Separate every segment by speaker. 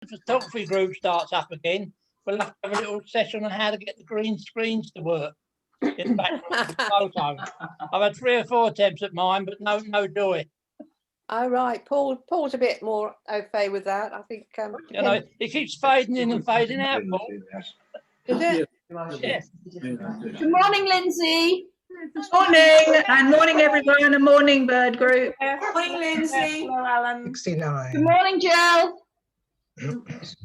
Speaker 1: the photography group starts up again, we'll have to have a little session on how to get the green screens to work in the background of the photo. I've had 3 or 4 attempts at mine, but no joy.
Speaker 2: Oh, right. Paul's a bit more au fait with that. I think.
Speaker 1: You know, it keeps fading in and fading out, Paul.
Speaker 2: Does it?
Speaker 1: Yeah.
Speaker 3: Good morning, Lindsay.
Speaker 4: Morning, and morning everyone, and morning Bird Group.
Speaker 3: Morning, Lindsay.
Speaker 5: Hello, Alan.
Speaker 6: 69.
Speaker 3: Good morning, Jill.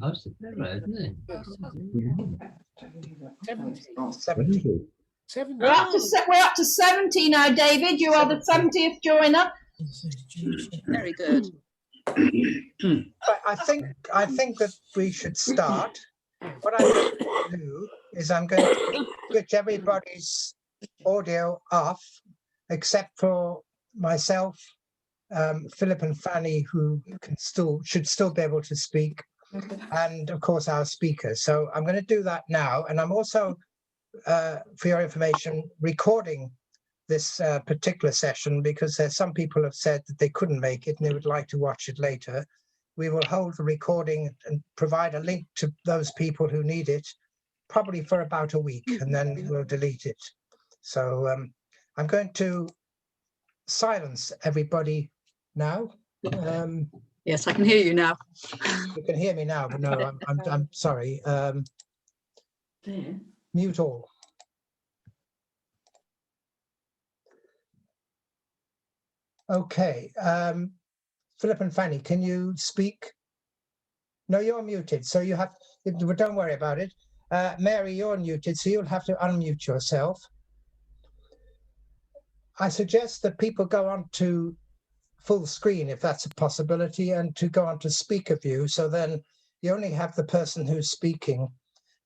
Speaker 7: Most of them, isn't it?
Speaker 6: 70.
Speaker 3: We're up to 70 now, David. You are the 70th joiner.
Speaker 2: Very good.
Speaker 6: But I think that we should start. What I'm going to do is I'm going to switch everybody's audio off, except for myself, Philip and Fanny, who should still be able to speak, and of course our speaker. So I'm going to do that now, and I'm also, for your information, recording this particular session because some people have said that they couldn't make it and they would like to watch it later. We will hold the recording and provide a link to those people who need it, probably for about a week, and then we'll delete it. So I'm going to silence everybody now.
Speaker 5: Yes, I can hear you now.
Speaker 6: You can hear me now, but no, I'm sorry. Mute all. Okay. Philip and Fanny, can you speak? No, you're muted, so you have. Don't worry about it. Mary, you're muted, so you'll have to unmute yourself. I suggest that people go on to full screen if that's a possibility, and to go on to speaker view, so then you only have the person who's speaking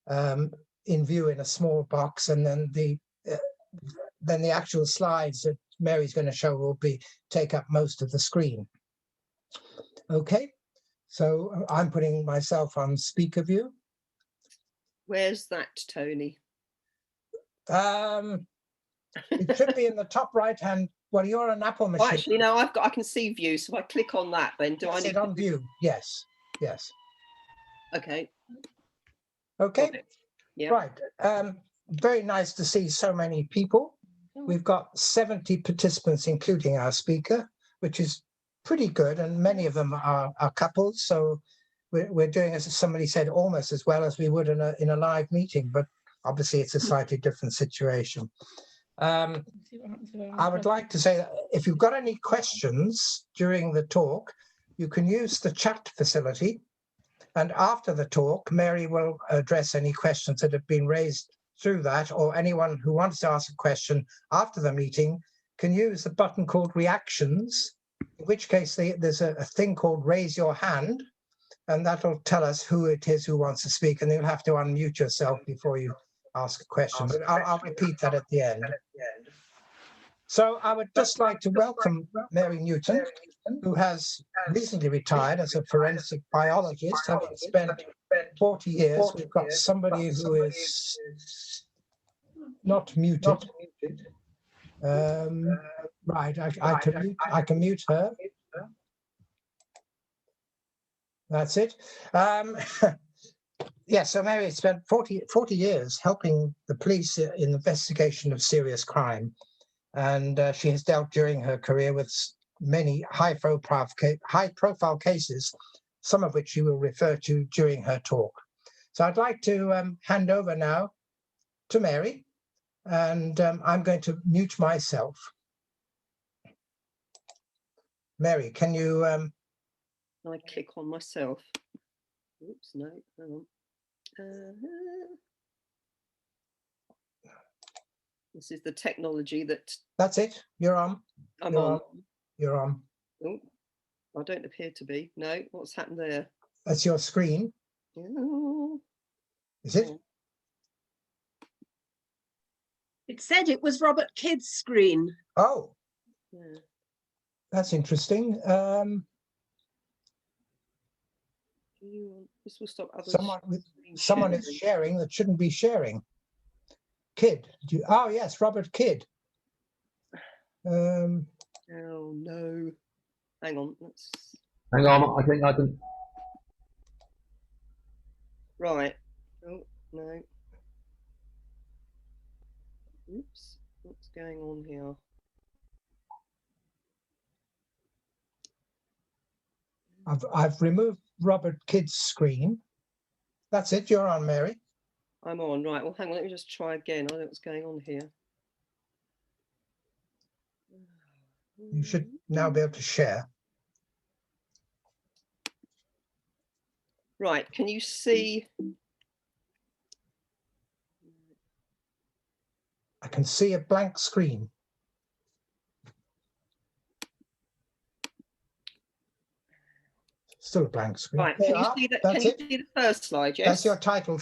Speaker 6: in view in a small box, and then the actual slides that Mary's going to show will take up most of the screen. Okay, so I'm putting myself on speaker view.
Speaker 2: Where's that, Tony?
Speaker 6: It should be in the top right hand. Well, you're an Apple machine.
Speaker 2: Oh, actually, no, I can see view, so I click on that. Then do I need
Speaker 6: it on view? Yes.
Speaker 2: Okay.
Speaker 6: Okay.
Speaker 2: Yeah.
Speaker 6: Right. Very nice to see so many people. We've got 70 participants, including our speaker, which is pretty good, and many of them are couples. So we're doing, as somebody said, almost as well as we would in a live meeting, but obviously it's a slightly different situation. I would like to say that if you've got any questions during the talk, you can use the chat facility, and after the talk, Mary will address any questions that have been raised through that, or anyone who wants to ask a question after the meeting can use the button called reactions, in which case there's a thing called raise your hand, and that'll tell us who it is who wants to speak, and you'll have to unmute yourself before you ask a question, but I'll repeat that at the end. So I would just like to welcome Mary Newton, who has recently retired as a forensic biologist, having spent 40 years. We've got somebody who is not muted. Right, I can mute her. That's it. Yeah, so Mary spent 40 years helping the police in the investigation of serious crime. And she has dealt during her career with many high-profile cases, some of which she will refer to during her talk. So I'd like to hand over now to Mary, and I'm going to mute myself. Mary, can you...
Speaker 2: I click on myself. Oops, no, hang on. This is the technology that...
Speaker 6: That's it, you're on.
Speaker 2: I'm on.
Speaker 6: You're on.
Speaker 2: Oh, I don't appear to be. No, what's happened there?
Speaker 6: That's your screen.
Speaker 2: Oh.
Speaker 6: Is it?
Speaker 5: It said it was Robert Kidd's screen.
Speaker 6: Oh,
Speaker 2: Yeah.
Speaker 6: that's interesting.
Speaker 2: This will stop others.
Speaker 6: Someone is sharing that shouldn't be sharing. Kidd. Oh, yes, Robert Kidd.
Speaker 2: Oh, no. Hang on.
Speaker 7: Hang on, I think I can.
Speaker 2: Right. Oh, no. Oops. What's going on here?
Speaker 6: I've removed Robert Kidd's screen. That's it. You're on, Mary.
Speaker 2: I'm on. Right. Well, hang on. Let me just try again. I don't know what's going on here.
Speaker 6: You should now be able to share.
Speaker 2: Right. Can you see?
Speaker 6: I can see a blank screen. Still a blank screen.
Speaker 2: Right.
Speaker 6: There
Speaker 2: Can
Speaker 6: you
Speaker 2: you
Speaker 6: are.
Speaker 2: see that? Can
Speaker 6: That's
Speaker 2: you
Speaker 6: it.
Speaker 2: see the first slide? Yes.
Speaker 6: That's your title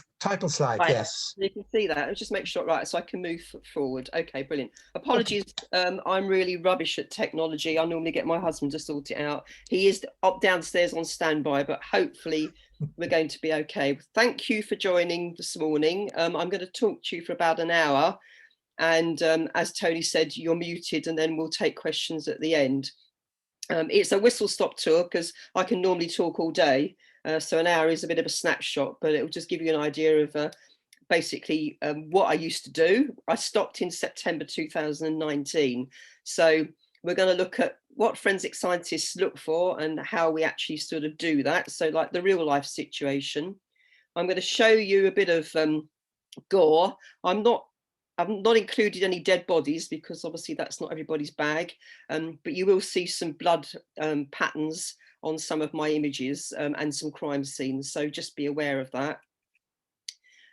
Speaker 6: slide.
Speaker 2: Right.
Speaker 6: Yes.
Speaker 2: You can see that. Let's just make sure, right, so I can move forward. Okay, brilliant. Apologies, I'm really rubbish at technology. I normally get my husband to sort it out. He is up downstairs on standby, but hopefully we're going to be okay. Thank you for joining this morning. I'm going to talk to you for about an hour. And as Tony said, you're muted, and then we'll take questions at the end. It's a whistle-stop tour because I can normally talk all day. So an hour is a bit of a snapshot, but it will just give you an idea of basically what I used to do. I stopped in September 2019. So we're going to look at what forensic scientists look for and how we actually sort of do that. So like the real life situation. I'm going to show you a bit of gore. I've not included any dead bodies because obviously that's not everybody's bag, but you will see some blood patterns on some of my images and some crime scenes, so just be aware of that.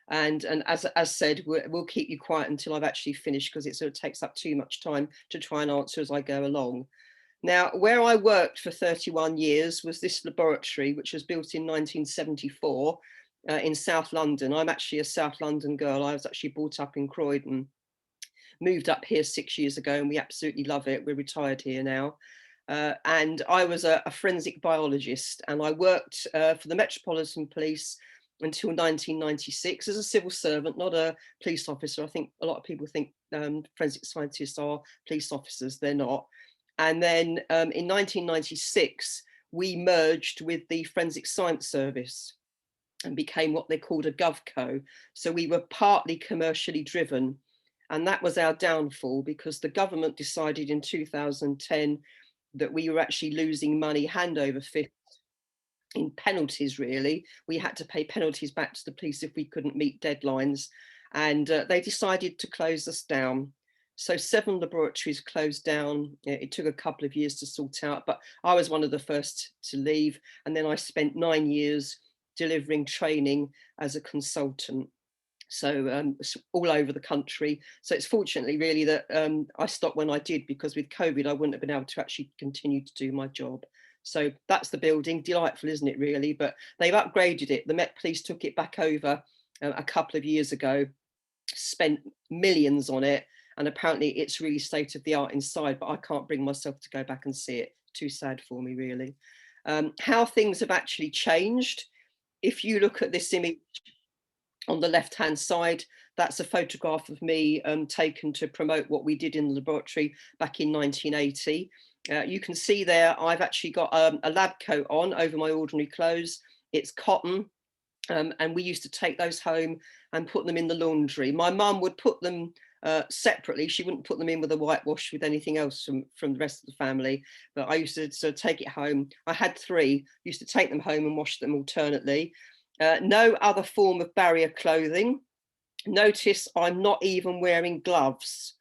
Speaker 2: And as said, we'll keep you quiet until I've actually finished because it sort of takes up too much time to try and answer as I go along. Now, where I worked for 31 years was this laboratory, which was built in 1974 in South London. I'm actually a South London girl. I was actually brought up in Croydon, moved up here 6 years ago, and we absolutely love it. We're retired here now. And I was a forensic biologist, and I worked for the Metropolitan Police until 1996 as a civil servant, not a police officer. I think a lot of people think forensic scientists are police officers. They're not. And then in 1996, we merged with the Forensic Science Service and became what they called a GovCo. So we were partly commercially driven. And that was our downfall because the government decided in 2010 that we were actually losing money hand over fist in penalties, really. We had to pay penalties back to the police if we couldn't meet deadlines. And they decided to close us down. So 7 laboratories closed down. It took a couple of years to sort out, but I was one of the first to leave. And then I spent 9 years delivering training as a consultant. So all over the country. So it's fortunately really that I stopped when I did, because with COVID, I wouldn't have been able to actually continue to do my job. So that's the building. Delightful, isn't it, really? But they've upgraded it. The Met Police took it back over a couple of years ago, spent millions on it. And apparently it's really state of the art inside, but I can't bring myself to go back and see it. Too sad for me, really. How things have actually changed. If you look at this image on the left-hand side, that's a photograph of me taken to promote what we did in the laboratory back in 1980. You can see there, I've actually got a lab coat on over my ordinary clothes. It's cotton, and we used to take those home and put them in the laundry. My mum would put them separately. She wouldn't put them in with a whitewash with anything else from the rest of the family. But I used to sort of take it home. I had 3, used to take them home and wash them alternately. No other form of barrier clothing. Notice I'm not even wearing gloves.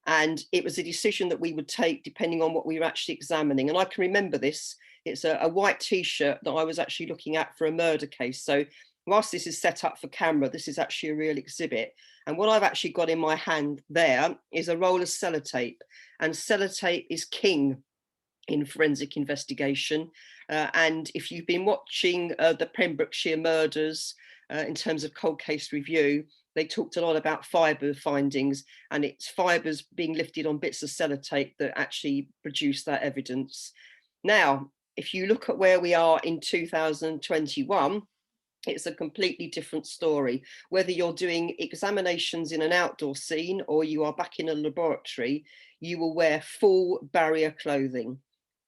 Speaker 2: And it was a decision that we would take depending on what we were actually examining. And I can remember this. It's a white T-shirt that I was actually looking at for a murder case. So whilst this is set up for camera, this is actually a real exhibit. And what I've actually got in my hand there is a roll of sellotape. And sellotape is king in forensic investigation. And if you've been watching the Pembrokeshire murders in terms of cold case review, they talked a lot about fibre findings, and it's fibres being lifted on bits of sellotape that actually produce that evidence. Now, if you look at where we are in 2021, it's a completely different story. Whether you're doing examinations in an outdoor scene or you are back in a laboratory, you will wear full barrier clothing,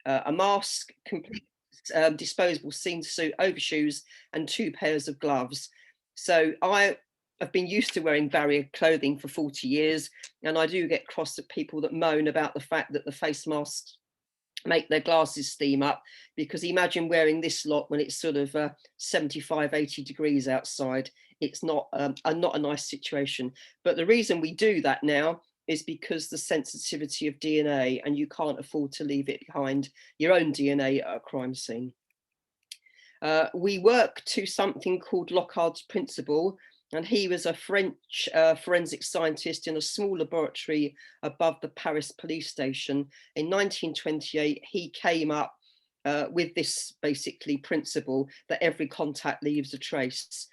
Speaker 2: a mask, complete disposable scene suit, overshoes, and 2 pairs of gloves. So I have been used to wearing barrier clothing for 40 years, and I do get cross at people that moan about the fact that the face masks make their glasses steam up, because imagine wearing this lot when it's sort of 75, 80 degrees outside. It's not a nice situation. But the reason we do that now is because the sensitivity of DNA, and you can't afford to leave it behind, your own DNA at a crime scene. We work to something called Locard's principle, and he was a French forensic scientist in a small laboratory above the Paris police station. In 1928, he came up with this basically principle that every contact leaves a trace.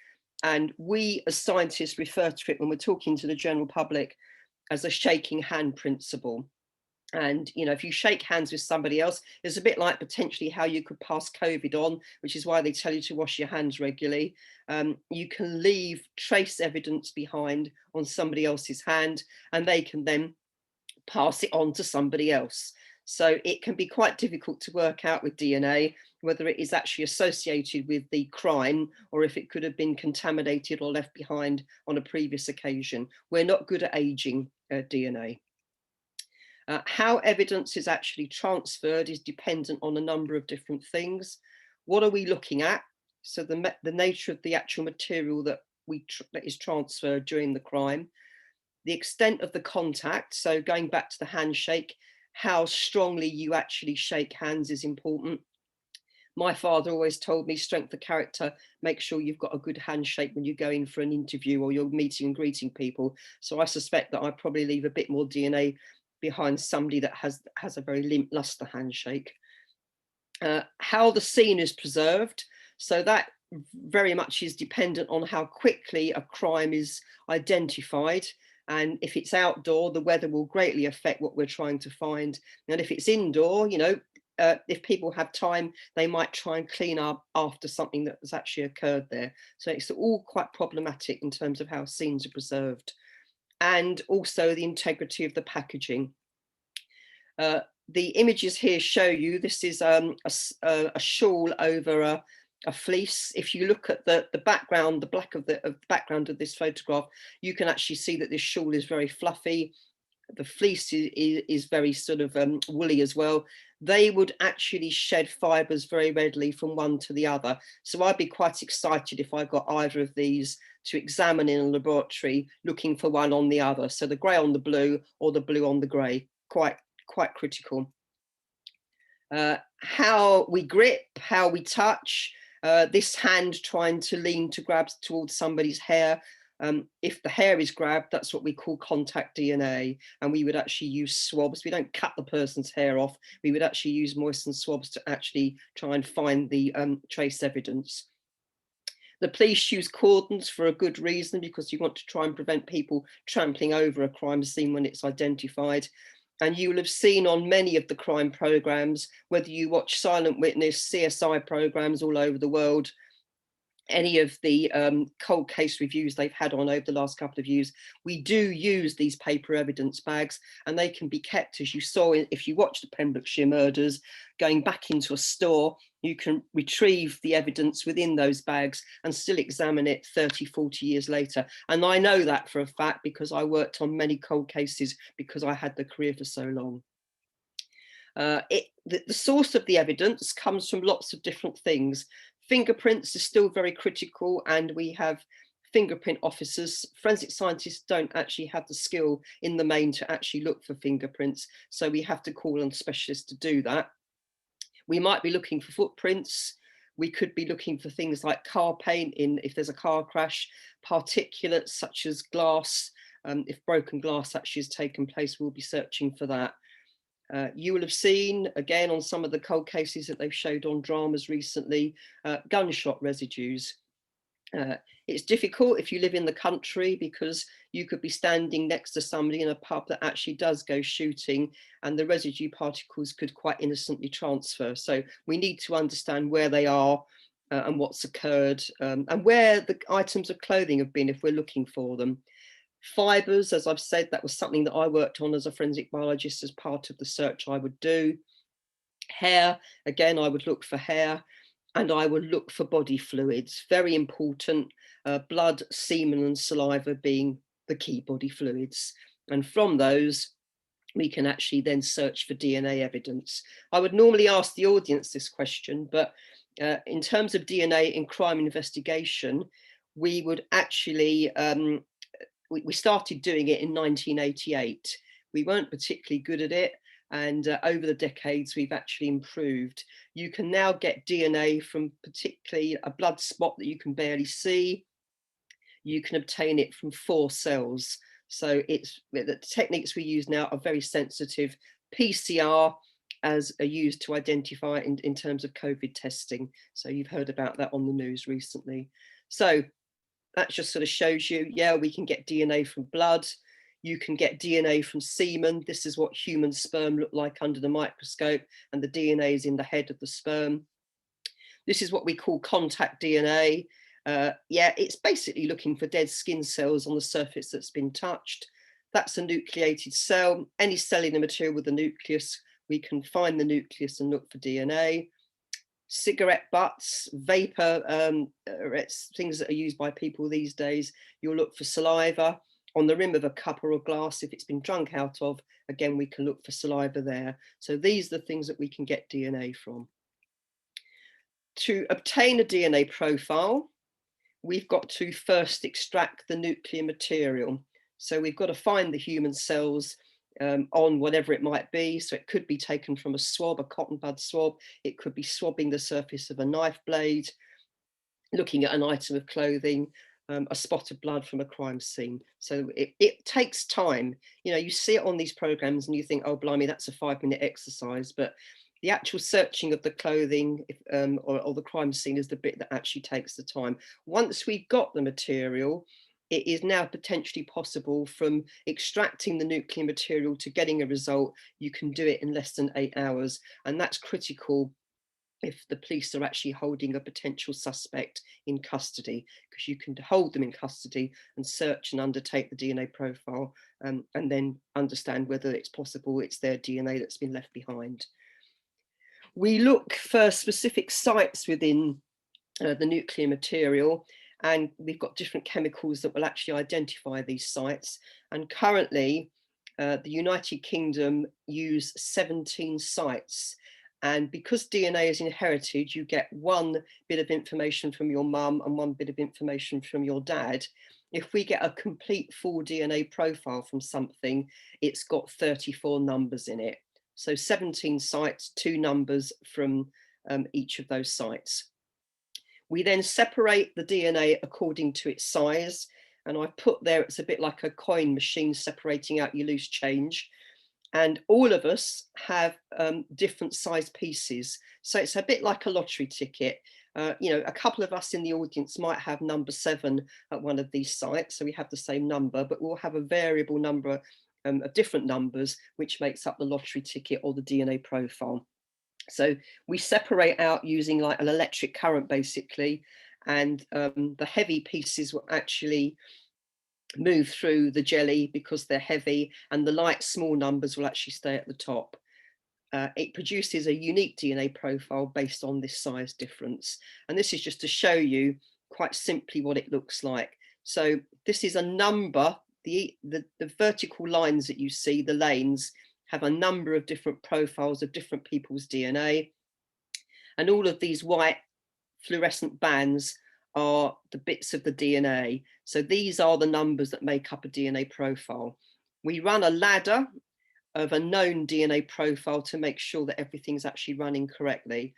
Speaker 2: And we as scientists refer to it when we're talking to the general public as a shaking hand principle. And, you know, if you shake hands with somebody else, it's a bit like potentially how you could pass COVID on, which is why they tell you to wash your hands regularly. You can leave trace evidence behind on somebody else's hand, and they can then pass it on to somebody else. So it can be quite difficult to work out with DNA whether it is actually associated with the crime or if it could have been contaminated or left behind on a previous occasion. We're not good at aging DNA. How evidence is actually transferred is dependent on a number of different things. What are we looking at? So the nature of the actual material that is transferred during the crime, the extent of the contact. So going back to the handshake, how strongly you actually shake hands is important. My father always told me, strength of character, make sure you've got a good handshake when you go in for an interview or you're meeting and greeting people. So I suspect that I probably leave a bit more DNA behind somebody that has a very limp luster handshake. How the scene is preserved. So that very much is dependent on how quickly a crime is identified. And if it's outdoor, the weather will greatly affect what we're trying to find. And if it's indoor, you know, if people have time, they might try and clean up after something that has actually occurred there. So it's all quite problematic in terms of how scenes are preserved. And also the integrity of the packaging. The images here show you, this is a shawl over a fleece. If you look at the background, the black of the background of this photograph, you can actually see that this shawl is very fluffy. The fleece is very sort of woolly as well. They would actually shed fibres very readily from one to the other. So I'd be quite excited if I got either of these to examine in a laboratory, looking for one on the other. So the grey on the blue or the blue on the grey, quite critical. How we grip, how we touch, this hand trying to lean to grab towards somebody's hair. If the hair is grabbed, that's what we call contact DNA, and we would actually use swabs. We don't cut the person's hair off. We would actually use moistened swabs to actually try and find the trace evidence. The police use cordons for a good reason, because you want to try and prevent people trampling over a crime scene when it's identified. And you will have seen on many of the crime programs, whether you watch Silent Witness, CSI programs all over the world, any of the cold case reviews they've had on over the last couple of years, we do use these paper evidence bags, and they can be kept, as you saw if you watch the Pembrokeshire murders, going back into a store, you can retrieve the evidence within those bags and still examine it 30, 40 years later. And I know that for a fact because I worked on many cold cases because I had the career for so long. The source of the evidence comes from lots of different things. Fingerprints are still very critical, and we have fingerprint officers. Forensic scientists don't actually have the skill in the main to actually look for fingerprints, so we have to call on specialists to do that. We might be looking for footprints. We could be looking for things like car paint if there's a car crash, particulates such as glass. If broken glass actually has taken place, we'll be searching for that. You will have seen, again, on some of the cold cases that they've showed on dramas recently, gunshot residues. It's difficult if you live in the country, because you could be standing next to somebody in a pub that actually does go shooting, and the residue particles could quite innocently transfer. So we need to understand where they are and what's occurred, and where the items of clothing have been if we're looking for them. Fibres, as I've said, that was something that I worked on as a forensic biologist as part of the search I would do. Hair, again, I would look for hair. and I would look for body fluids, very important, blood, semen and saliva being the key body fluids. And from those, we can actually then search for DNA evidence. I would normally ask the audience this question, but in terms of DNA in crime investigation, we would actually, we started doing it in 1988. We weren't particularly good at it. And over the decades, we've actually improved. You can now get DNA from particularly a blood spot that you can barely see. You can obtain it from 4 cells. So the techniques we use now are very sensitive. PCR as are used to identify in terms of COVID testing. So you've heard about that on the news recently. So that just sort of shows you, yeah, we can get DNA from blood. You can get DNA from semen. This is what human sperm look like under the microscope, and the DNA is in the head of the sperm. This is what we call contact DNA. Yeah, it's basically looking for dead skin cells on the surface that's been touched. That's a nucleated cell. Any cell in the material with a nucleus, we can find the nucleus and look for DNA. Cigarette butts, vapor, things that are used by people these days, you'll look for saliva. On the rim of a cup or a glass, if it's been drunk out of, again, we can look for saliva there. So these are the things that we can get DNA from. To obtain a DNA profile, we've got to first extract the nuclear material. So we've got to find the human cells on whatever it might be. So it could be taken from a swab, a cotton bud swab. It could be swabbing the surface of a knife blade, looking at an item of clothing, a spot of blood from a crime scene. So it takes time. You know, you see it on these programs and you think, oh, blimey, that's a 5-minute exercise. But the actual searching of the clothing or the crime scene is the bit that actually takes the time. Once we've got the material, it is now potentially possible from extracting the nuclear material to getting a result. You can do it in less than 8 hours. And that's critical if the police are actually holding a potential suspect in custody, because you can hold them in custody and search and undertake the DNA profile and then understand whether it's possible it's their DNA that's been left behind. We look for specific sites within the nuclear material, and we've got different chemicals that will actually identify these sites. And currently, the United Kingdom use 17 sites. And because DNA is inherited, you get one bit of information from your mum and one bit of information from your dad. If we get a complete full DNA profile from something, it's got 34 numbers in it. So 17 sites, 2 numbers from each of those sites. We then separate the DNA according to its size. And I've put there, it's a bit like a coin machine separating out your loose change. And all of us have different size pieces. So it's a bit like a lottery ticket. You know, a couple of us in the audience might have number 7 at one of these sites. So we have the same number, but we'll have a variable number of different numbers, which makes up the lottery ticket or the DNA profile. So we separate out using like an electric current, basically. And the heavy pieces will actually move through the jelly because they're heavy, and the light small numbers will actually stay at the top. It produces a unique DNA profile based on this size difference. And this is just to show you quite simply what it looks like. So this is a number, the vertical lines that you see, the lanes, have a number of different profiles of different people's DNA. And all of these white fluorescent bands are the bits of the DNA. So these are the numbers that make up a DNA profile. We run a ladder of a known DNA profile to make sure that everything's actually running correctly.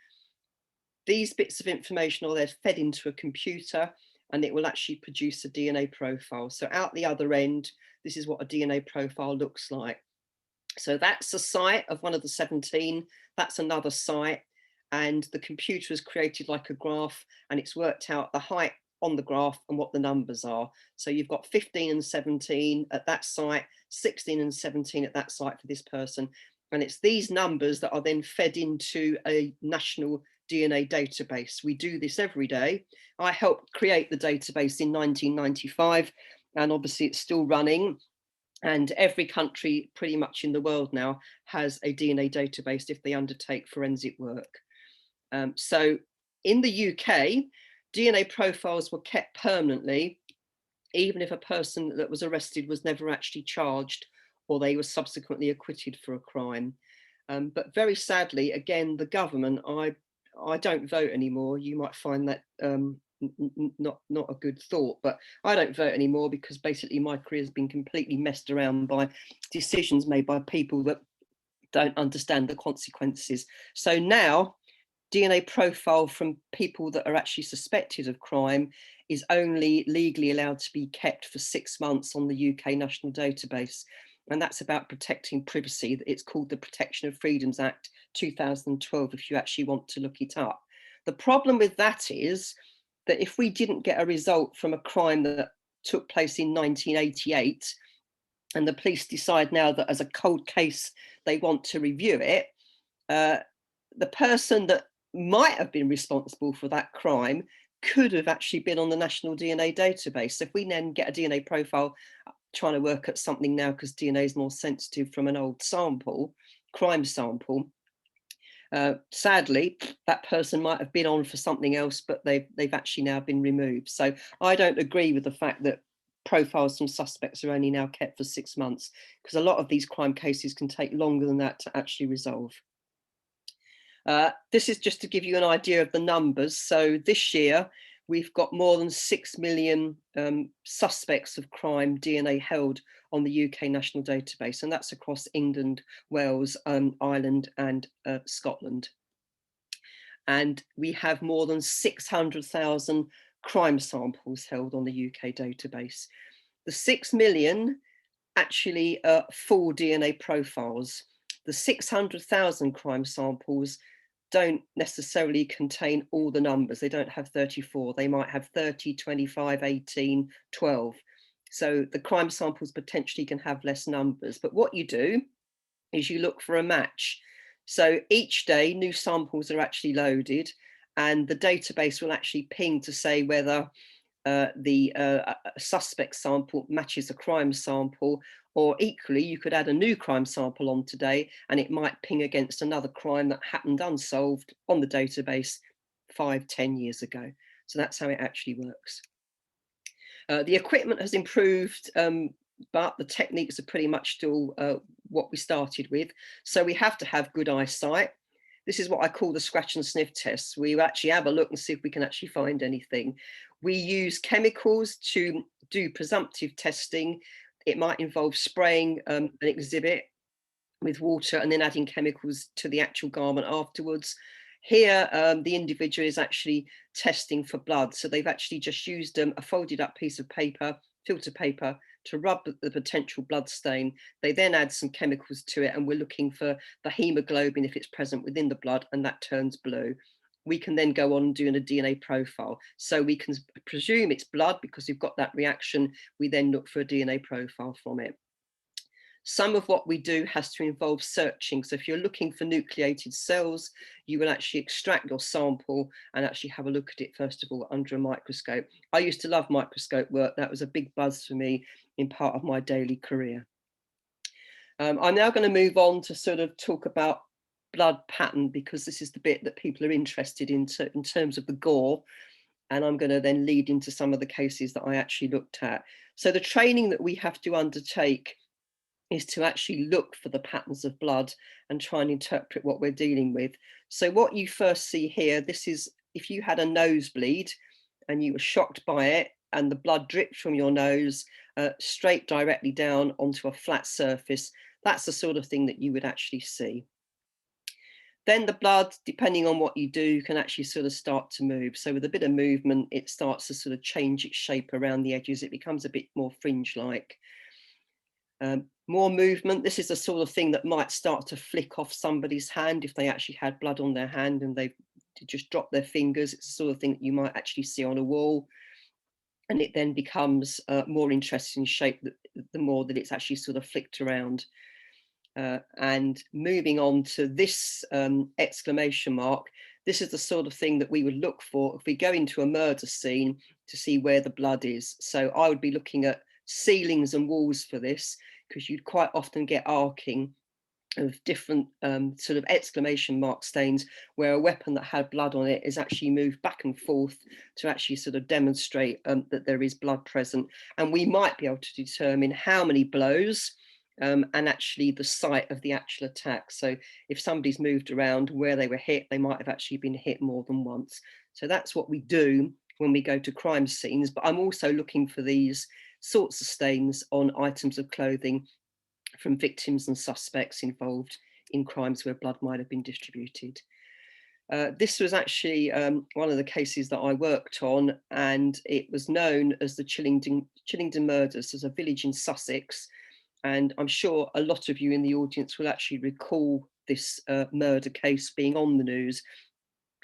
Speaker 2: These bits of information are then fed into a computer and it will actually produce a DNA profile. So out the other end, this is what a DNA profile looks like. So that's a site of one of the 17, that's another site. And the computer has created like a graph and it's worked out the height on the graph and what the numbers are. So you've got 15 and 17 at that site, 16 and 17 at that site for this person. And it's these numbers that are then fed into a national DNA database. We do this every day. I helped create the database in 1995, and obviously it's still running. And every country pretty much in the world now has a DNA database if they undertake forensic work. So In the UK, DNA profiles were kept permanently, even if a person that was arrested was never actually charged or they were subsequently acquitted for a crime. But very sadly, again, the government, I don't vote anymore. You might find that not a good thought, but I don't vote anymore because basically my career has been completely messed around by decisions made by people that don't understand the consequences. So now DNA profile from people that are actually suspected of crime is only legally allowed to be kept for 6 months on the UK National Database. And that's about protecting privacy. It's called the Protection of Freedoms Act 2012, if you actually want to look it up. The problem with that is that if we didn't get a result from a crime that took place in 1988, and the police decide now that as a cold case, they want to review it, the person that might have been responsible for that crime could have actually been on the National DNA Database. So if we then get a DNA profile, trying to work at something now because DNA is more sensitive from an old sample, crime sample, sadly, that person might have been on for something else, but they've actually now been removed. So I don't agree with the fact that profiles from suspects are only now kept for 6 months, because a lot of these crime cases can take longer than that to actually resolve. This is just to give you an idea of the numbers. So this year, we've got more than 6 million suspects of crime DNA held on the UK National Database, and that's across England, Wales, Ireland and Scotland. And we have more than 600,000 crime samples held on the UK database. The 6 million actually are full DNA profiles. The 600,000 crime samples don't necessarily contain all the numbers. They don't have 34. They might have 30, 25, 18, 12. So the crime samples potentially can have less numbers. But what you do is you look for a match. So each day, new samples are actually loaded, and the database will actually ping to say whether the suspect sample matches a crime sample, or equally you could add a new crime sample on today and it might ping against another crime that happened unsolved on the database 5-10 years ago. So that's how it actually works. The equipment has improved, but the techniques are pretty much still what we started with. So we have to have good eyesight. This is what I call the scratch and sniff tests. We actually have a look and see if we can actually find anything. We use chemicals to do presumptive testing. It might involve spraying an exhibit with water and then adding chemicals to the actual garment afterwards. Here, the individual is actually testing for blood. So they've actually just used a folded up piece of paper, filter paper, to rub the potential blood stain. They then add some chemicals to it, and we're looking for the hemoglobin if it's present within the blood, and that turns blue. We can then go on doing a DNA profile. So we can presume it's blood because we've got that reaction. We then look for a DNA profile from it. Some of what we do has to involve searching. So if you're looking for nucleated cells, you will actually extract your sample and actually have a look at it, first of all, under a microscope. I used to love microscope work. That was a big buzz for me in part of my daily career. I'm now going to move on to sort of talk about blood pattern, because this is the bit that people are interested in terms of the gore. And I'm going to then lead into some of the cases that I actually looked at. So the training that we have to undertake is to actually look for the patterns of blood and try and interpret what we're dealing with. So what you first see here, this is if you had a nosebleed and you were shocked by it and the blood dripped from your nose straight directly down onto a flat surface, that's the sort of thing that you would actually see. Then the blood, depending on what you do, can actually sort of start to move. So with a bit of movement, it starts to sort of change its shape around the edges. It becomes a bit more fringe-like. More movement, this is the sort of thing that might start to flick off somebody's hand if they actually had blood on their hand and they've just dropped their fingers. It's the sort of thing that you might actually see on a wall. And it then becomes more interesting shape the more that it's actually sort of flicked around. And moving on to this exclamation mark, this is the sort of thing that we would look for if we go into a murder scene to see where the blood is. So I would be looking at ceilings and walls for this, because you'd quite often get arcing of different sort of exclamation mark stains where a weapon that had blood on it is actually moved back and forth to actually sort of demonstrate that there is blood present. And we might be able to determine how many blows and actually the site of the actual attack. So if somebody's moved around where they were hit, they might have actually been hit more than once. So that's what we do when we go to crime scenes. But I'm also looking for these sorts of stains on items of clothing from victims and suspects involved in crimes where blood might have been distributed. This was actually one of the cases that I worked on, and it was known as the Chillingdon murders. There's a village in Sussex, and I'm sure a lot of you in the audience will actually recall this murder case being on the news,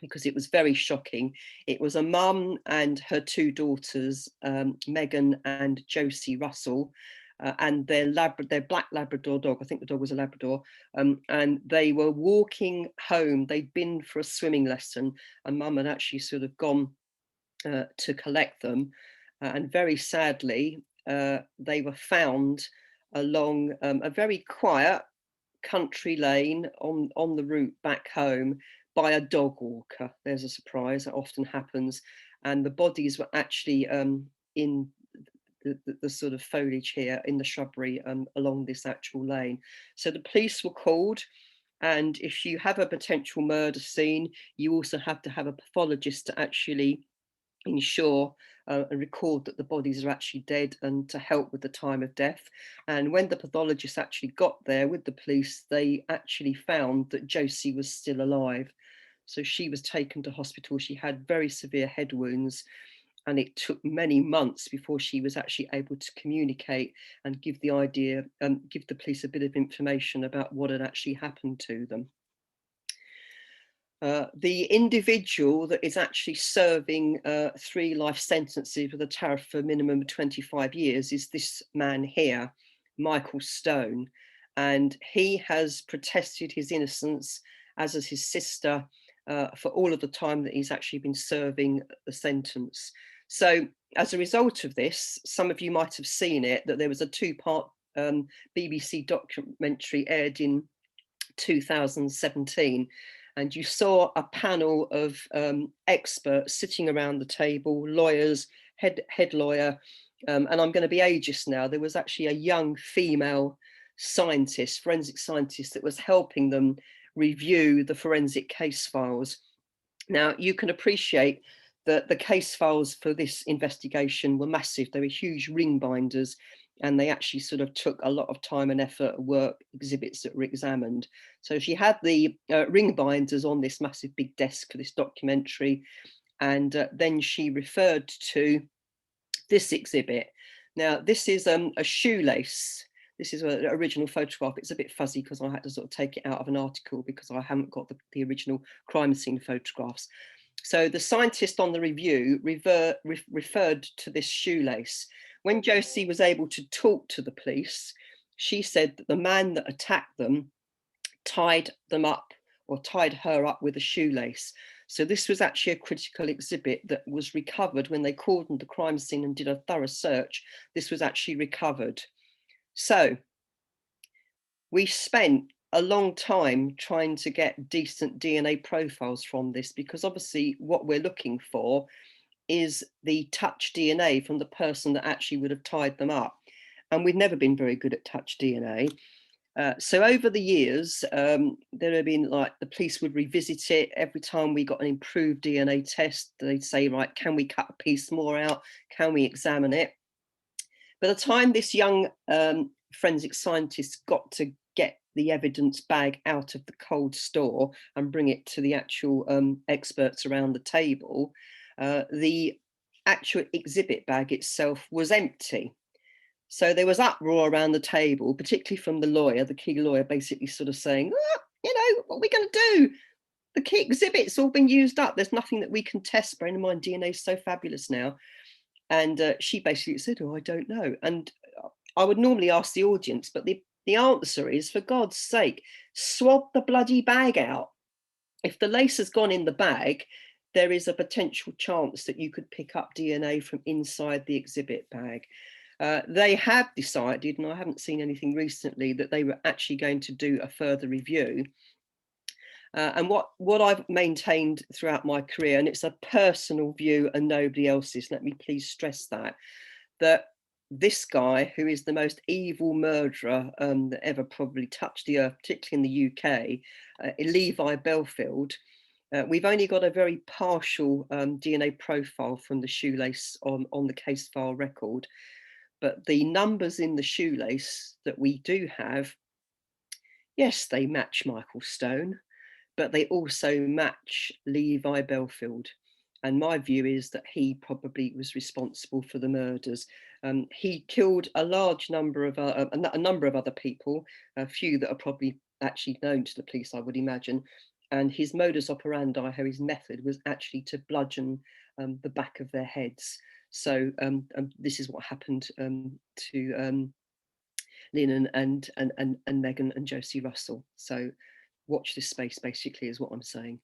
Speaker 2: because it was very shocking. It was a mum and her two daughters, Megan and Josie Russell, and their black Labrador dog, I think the dog was a Labrador, and they were walking home. They'd been for a swimming lesson, and mum had actually sort of gone to collect them. And very sadly, they were found along a very quiet country lane on the route back home by a dog walker. There's a surprise, that often happens. And the bodies were actually in the sort of foliage here in the shrubbery along this actual lane. So the police were called, and if you have a potential murder scene, you also have to have a pathologist to actually ensure and record that the bodies are actually dead and to help with the time of death. And when the pathologist actually got there with the police, they actually found that Josie was still alive. So she was taken to hospital. She had very severe head wounds, and it took many months before she was actually able to communicate and give the police a bit of information about what had actually happened to them. The individual that is actually serving 3 life sentences with a tariff for a minimum of 25 years is this man here, Michael Stone, and he has protested his innocence, as has his sister, for all of the time that he's actually been serving the sentence. So as a result of this, some of you might have seen it, that there was a 2-part BBC documentary aired in 2017, and you saw a panel of experts sitting around the table, lawyers, head lawyer, and I'm going to be ageist now. There was actually a young female scientist, forensic scientist, that was helping them review the forensic case files. Now, you can appreciate that the case files for this investigation were massive. They were huge ring binders, and they actually sort of took a lot of time and effort, work, exhibits that were examined. So she had the ring binders on this massive big desk for this documentary, and then she referred to this exhibit. Now, this is a shoelace. This is an original photograph. It's a bit fuzzy because I had to sort of take it out of an article because I haven't got the original crime scene photographs. So the scientist on the review referred to this shoelace. When Josie was able to talk to the police, she said that the man that attacked them tied them up, or tied her up with a shoelace. So this was actually a critical exhibit that was recovered when they cordoned the crime scene and did a thorough search. This was actually recovered. So we spent a long time trying to get decent DNA profiles from this, because obviously what we're looking for is the touch DNA from the person that actually would have tied them up. And we've never been very good at touch DNA. So over the years, there have been, like, the police would revisit it. Every time we got an improved DNA test, they'd say, right, can we cut a piece more out? Can we examine it? By the time this young forensic scientist got to get the evidence bag out of the cold store and bring it to the actual experts around the table, the actual exhibit bag itself was empty. So there was uproar around the table, particularly from the lawyer, the key lawyer, basically sort of saying, oh, you know, what are we going to do? The key exhibit's all been used up. There's nothing that we can test. Bearing in mind, DNA is so fabulous now. And she basically said, oh, I don't know. And I would normally ask the audience, but the answer is, for God's sake, swab the bloody bag out. If the lace has gone in the bag, there is a potential chance that you could pick up DNA from inside the exhibit bag. They have decided, and I haven't seen anything recently, that they were actually going to do a further review. And what I've maintained throughout my career, and it's a personal view and nobody else's, let me please stress that this guy, who is the most evil murderer that ever probably touched the earth, particularly in the UK, Levi Belfield, we've only got a very partial DNA profile from the shoelace on the case file record, but the numbers in the shoelace that we do have, yes, they match Michael Stone, but they also match Levi Belfield. And my view is that he probably was responsible for the murders. He killed a large number of a number of other people, a few that are probably actually known to the police, I would imagine. And his modus operandi, how his method was actually to bludgeon the back of their heads. So this is what happened to Lynn and Megan and Josie Russell. So watch this space, basically, is what I'm saying.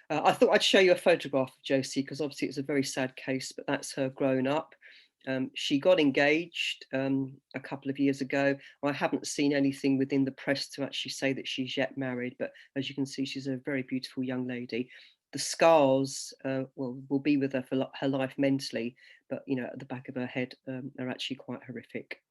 Speaker 2: I thought I'd show you a photograph of Josie, because obviously it's a very sad case, but that's her grown up. She got engaged a couple of years ago. I haven't seen anything within the press to actually say that she's yet married, but as you can see, she's a very beautiful young lady. The scars will be with her for her life mentally, but at the back of her head are actually quite horrific.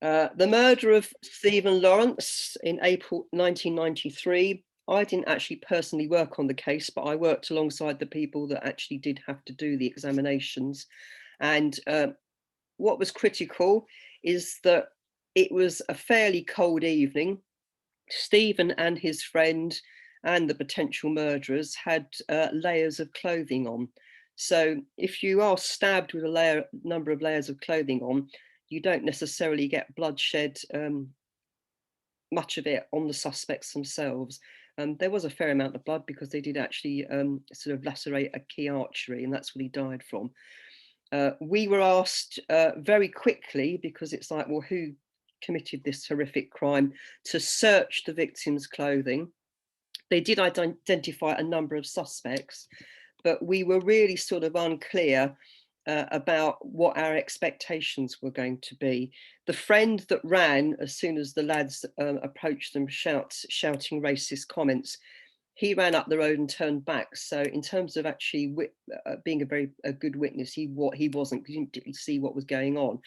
Speaker 2: The murder of Stephen Lawrence in April 1993. I didn't actually personally work on the case, but I worked alongside the people that actually did have to do the examinations. And what was critical is that it was a fairly cold evening. Stephen and his friend and the potential murderers had layers of clothing on. So if you are stabbed with a number of layers of clothing on, you don't necessarily get bloodshed, much of it on the suspects themselves. There was a fair amount of blood because they did actually sort of lacerate a key artery, and that's what he died from. We were asked very quickly, because it's like, well, who committed this horrific crime, to search the victim's clothing. They did identify a number of suspects, but we were really sort of unclear about what our expectations were going to be. The friend that ran as soon as the lads approached them shouting racist comments, he ran up the road and turned back. So in terms of actually being a good witness, he wasn't. He didn't see what was going on.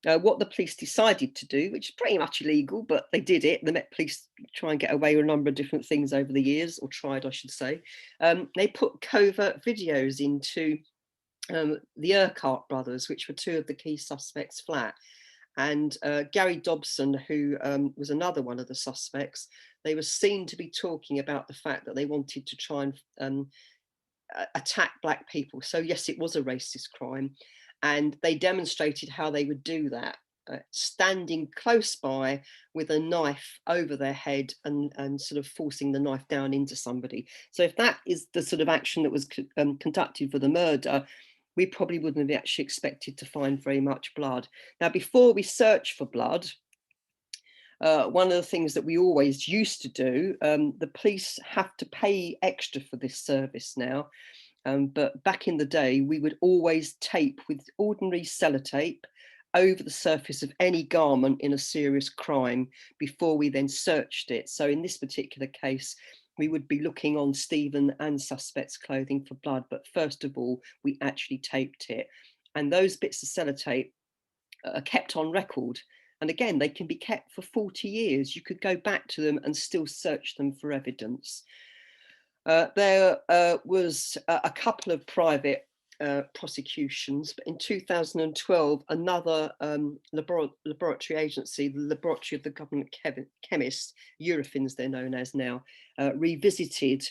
Speaker 2: What the police decided to do, which is pretty much illegal, but they did it. The Met Police try and get away with a number of different things over the years, or tried, I should say. They put covert videos into the Urquhart brothers, which were two of the key suspects' flat, and Gary Dobson, who was another one of the suspects. They were seen to be talking about the fact that they wanted to try and attack black people. So yes, it was a racist crime, and they demonstrated how they would do that, standing close by with a knife over their head and sort of forcing the knife down into somebody. So if that is the sort of action that was conducted for the murder, we probably wouldn't have actually expected to find very much blood. Now, before we search for blood, one of the things that we always used to do, the police have to pay extra for this service now, but back in the day, we would always tape with ordinary sellotape over the surface of any garment in a serious crime before we then searched it. So in this particular case, we would be looking on Stephen and suspects' clothing for blood, but first of all, we actually taped it. And those bits of sellotape are kept on record. And again, they can be kept for 40 years. You could go back to them and still search them for evidence. There was a couple of private prosecutions, but in 2012, another laboratory agency, the Laboratory of the Government Chemists, Eurofins they're known as now, revisited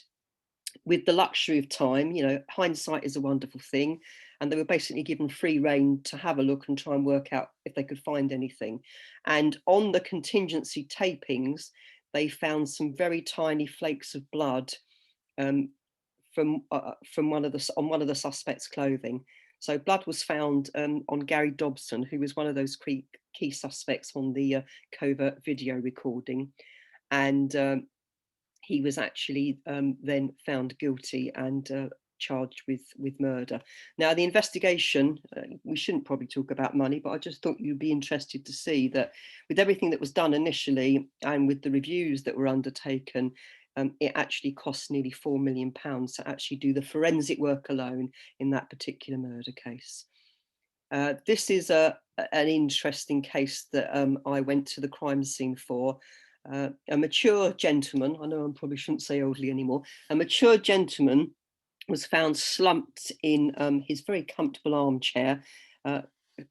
Speaker 2: with the luxury of time. Hindsight is a wonderful thing, and they were basically given free rein to have a look and try and work out if they could find anything. And on the contingency tapings, they found some very tiny flakes of blood from one of the suspects' clothing. So blood was found on Gary Dobson, who was one of those key suspects on the covert video recording, and he was actually then found guilty and charged with murder. Now, the investigation, we shouldn't probably talk about money, but I just thought you'd be interested to see that with everything that was done initially and with the reviews that were undertaken, it actually cost nearly £4 million to actually do the forensic work alone in that particular murder case. This is an interesting case that I went to the crime scene for. A mature gentleman, I know I probably shouldn't say elderly anymore, a mature gentleman was found slumped in his very comfortable armchair,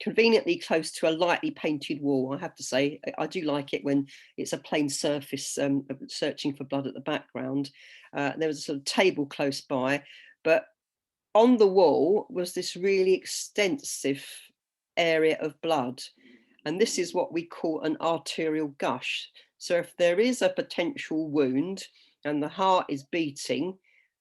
Speaker 2: conveniently close to a lightly painted wall. I have to say, I do like it when it's a plain surface, searching for blood at the background. There was a sort of table close by, but on the wall was this really extensive area of blood. And this is what we call an arterial gush. So if there is a potential wound and the heart is beating,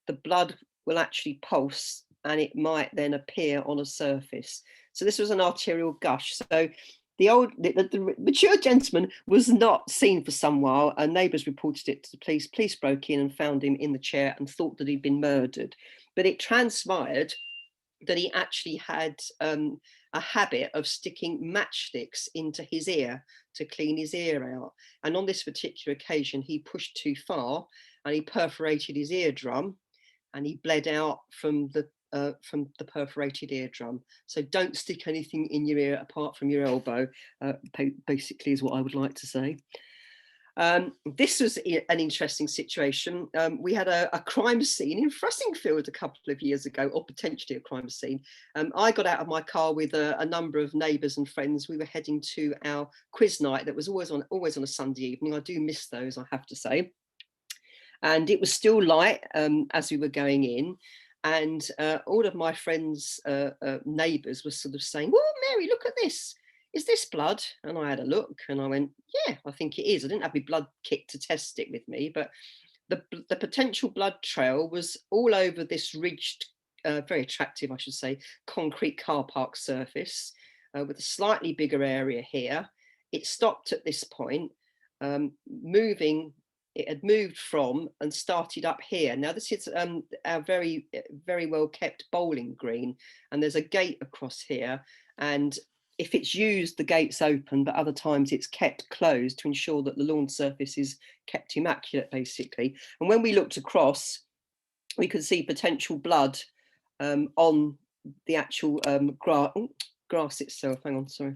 Speaker 2: the blood will actually pulse and it might then appear on a surface. So this was an arterial gush. So the mature gentleman was not seen for some while, and neighbours reported it to the police. Police broke in and found him in the chair and thought that he'd been murdered. But it transpired that he actually had a habit of sticking matchsticks into his ear to clean his ear out. And on this particular occasion, he pushed too far and he perforated his eardrum, and he bled out from the perforated eardrum. So don't stick anything in your ear apart from your elbow, basically is what I would like to say. This was an interesting situation. We had a crime scene in Fressingfield a couple of years ago, or potentially a crime scene. I got out of my car with a number of neighbours and friends. We were heading to our quiz night that was always on a Sunday evening. I do miss those, I have to say. And it was still light as we were going in. And all of my friends' neighbours were sort of saying, "Oh, Mary, look at this. Is this blood?" And I had a look and I went, "Yeah, I think it is." I didn't have my blood kit to test it with me, but the potential blood trail was all over this ridged, very attractive, I should say, concrete car park surface with a slightly bigger area here. It stopped at this point, it had moved from and started up here. Now this is our very, very well kept bowling green, and there's a gate across here, and if it's used, the gate's open, but other times it's kept closed to ensure that the lawn surface is kept immaculate, basically. And when we looked across, we could see potential blood on the actual grass itself. Hang on, sorry.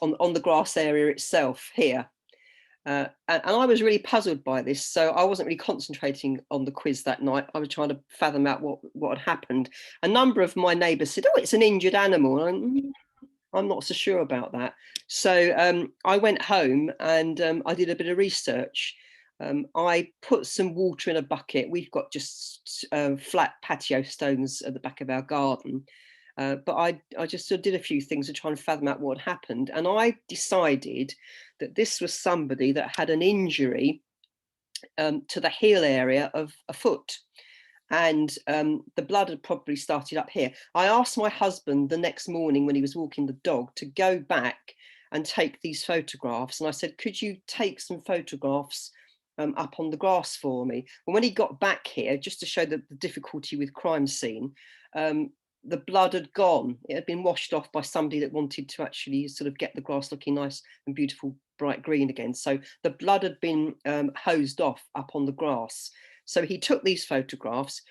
Speaker 2: On the grass area itself here. And I was really puzzled by this, so I wasn't really concentrating on the quiz that night. I was trying to fathom out what had happened. A number of my neighbours said, "Oh, it's an injured animal." And I'm not so sure about that. So I went home and I did a bit of research. I put some water in a bucket. We've got just flat patio stones at the back of our garden. But I just sort of did a few things to try and fathom out what happened. And I decided that this was somebody that had an injury to the heel area of a foot. And the blood had probably started up here. I asked my husband the next morning when he was walking the dog to go back and take these photographs. And I said, "Could you take some photographs up on the grass for me?" And when he got back here, just to show the difficulty with crime scene, the blood had gone. It had been washed off by somebody that wanted to actually sort of get the grass looking nice and beautiful, bright green again. So the blood had been hosed off up on the grass. So he took these photographs,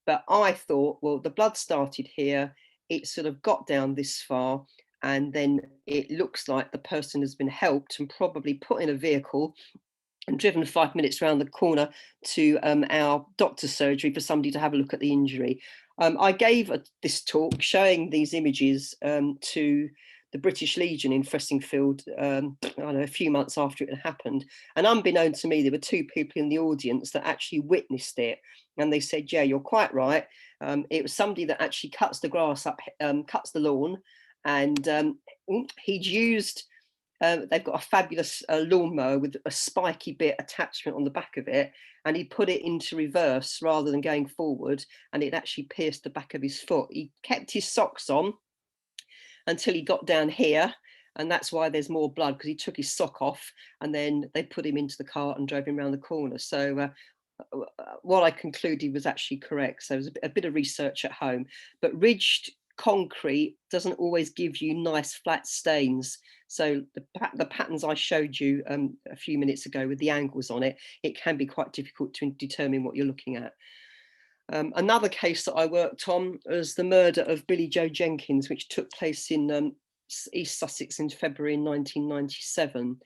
Speaker 2: but I thought, well, the blood started here. It sort of got down this far, and then it looks like the person has been helped and probably put in a vehicle and driven 5 minutes around the corner to our doctor's surgery for somebody to have a look at the injury. I gave this talk showing these images to the British Legion in Fressingfield, I don't know, a few months after it had happened. And unbeknown to me, there were two people in the audience that actually witnessed it. And they said, "Yeah, you're quite right. It was somebody that actually cuts the grass up, cuts the lawn. And he'd used, they've got a fabulous lawnmower with a spiky bit attachment on the back of it. And he put it into reverse rather than going forward. And it actually pierced the back of his foot. He kept his socks on until he got down here. And that's why there's more blood, because he took his sock off and then they put him into the car and drove him around the corner. So what I concluded was actually correct. So it was a bit of research at home, but ridged concrete doesn't always give you nice flat stains. So the patterns I showed you a few minutes ago with the angles on it, it can be quite difficult to determine what you're looking at. Another case that I worked on was the murder of Billie Joe Jenkins, which took place in East Sussex in February 1997.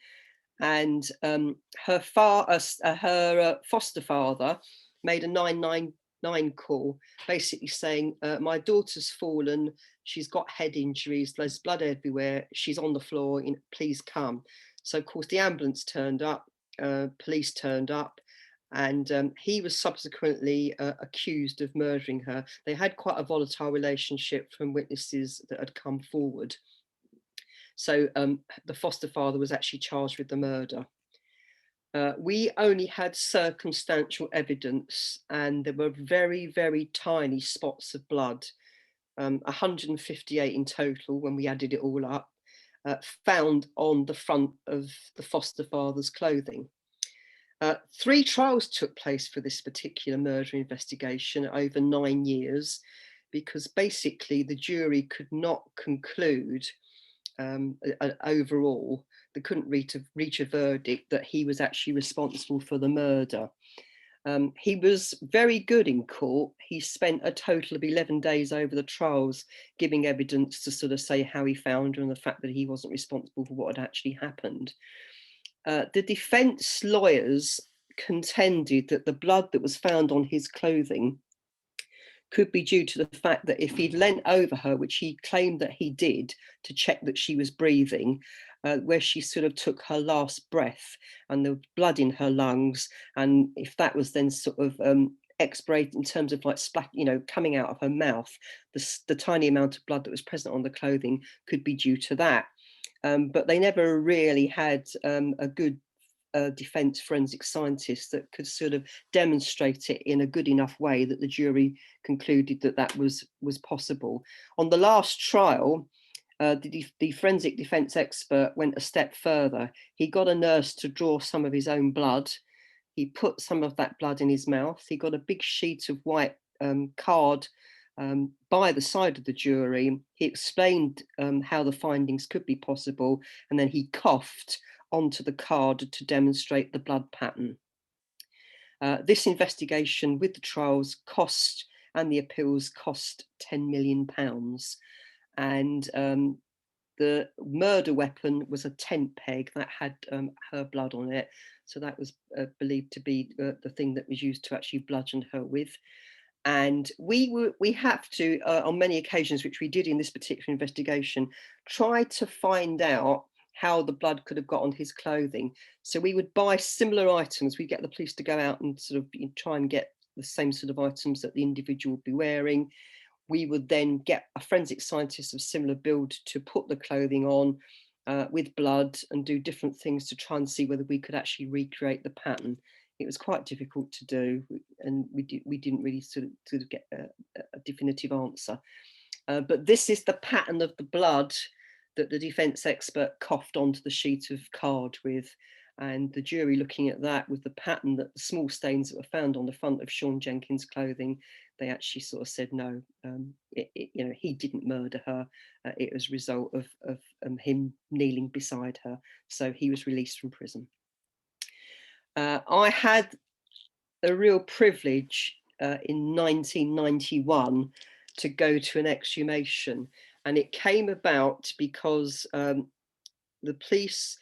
Speaker 2: And her foster father made a 999 call, basically saying, my daughter's fallen, she's got head injuries, there's blood everywhere, she's on the floor, please come. So of course the ambulance turned up, police turned up, and he was subsequently accused of murdering her. They had quite a volatile relationship from witnesses that had come forward. So the foster father was actually charged with the murder. We only had circumstantial evidence, and there were very, very tiny spots of blood, 158 in total when we added it all up, found on the front of the foster father's clothing. 3 trials took place for this particular murder investigation over 9 years, because basically the jury could not conclude overall, they couldn't reach a verdict that he was actually responsible for the murder. He was very good in court. He spent a total of 11 days over the trials giving evidence to sort of say how he found her and the fact that he wasn't responsible for what had actually happened. The defence lawyers contended that the blood that was found on his clothing could be due to the fact that if he'd leant over her, which he claimed that he did, to check that she was breathing, where she sort of took her last breath and the blood in her lungs, and if that was then sort of expirate in terms of like splat, coming out of her mouth, the tiny amount of blood that was present on the clothing could be due to that. But they never really had a good defence forensic scientist that could sort of demonstrate it in a good enough way that the jury concluded that that was possible. On the last trial, the forensic defence expert went a step further. He got a nurse to draw some of his own blood. He put some of that blood in his mouth. He got a big sheet of white card by the side of the jury. He explained how the findings could be possible, and then he coughed onto the card to demonstrate the blood pattern. This investigation with the trials cost, and the appeals cost, £10 million. And the murder weapon was a tent peg that had her blood on it. So that was believed to be the thing that was used to actually bludgeon her with. And we have to, on many occasions, which we did in this particular investigation, try to find out how the blood could have got on his clothing. So we would buy similar items. We get the police to go out and sort of try and get the same sort of items that the individual would be wearing. We would then get a forensic scientist of similar build to put the clothing on with blood and do different things to try and see whether we could actually recreate the pattern. It was quite difficult to do, and we didn't really sort of get a definitive answer. But this is the pattern of the blood that the defence expert coughed onto the sheet of card with, and the jury looking at that with the pattern that the small stains that were found on the front of Sean Jenkins' clothing, they actually sort of said no, he didn't murder her. It was a result of him kneeling beside her. So he was released from prison. I had the real privilege in 1991 to go to an exhumation, and it came about because the police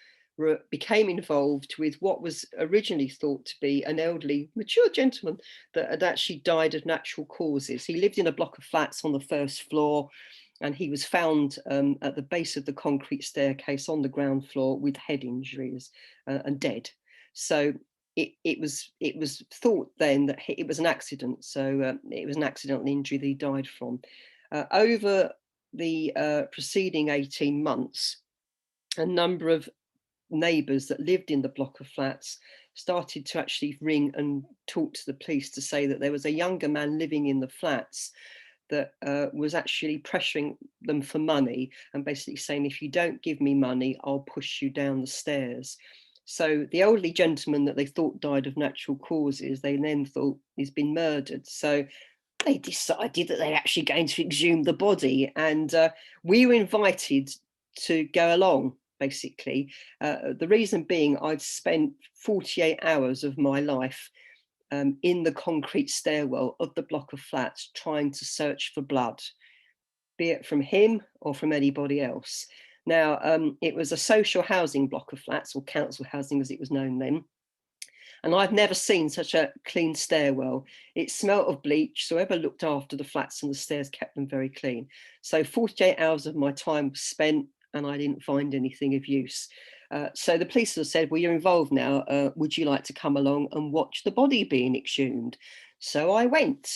Speaker 2: became involved with what was originally thought to be an elderly, mature gentleman that had actually died of natural causes. He lived in a block of flats on the first floor, and he was found at the base of the concrete staircase on the ground floor with head injuries and dead. So it was thought then that it was an accident. So it was an accidental injury that he died from. Over the preceding 18 months, a number of neighbours that lived in the block of flats started to actually ring and talk to the police to say that there was a younger man living in the flats that was actually pressuring them for money and basically saying, if you don't give me money, I'll push you down the stairs. So the elderly gentleman that they thought died of natural causes, they then thought he's been murdered. So they decided that they're actually going to exhume the body, and we were invited to go along, basically. The reason being, I'd spent 48 hours of my life in the concrete stairwell of the block of flats trying to search for blood, be it from him or from anybody else. Now, it was a social housing block of flats, or council housing as it was known then. And I've never seen such a clean stairwell. It smelt of bleach, so whoever looked after the flats and the stairs kept them very clean. So 48 hours of my time was spent and I didn't find anything of use. So the police have said, well, you're involved now. Would you like to come along and watch the body being exhumed? So I went.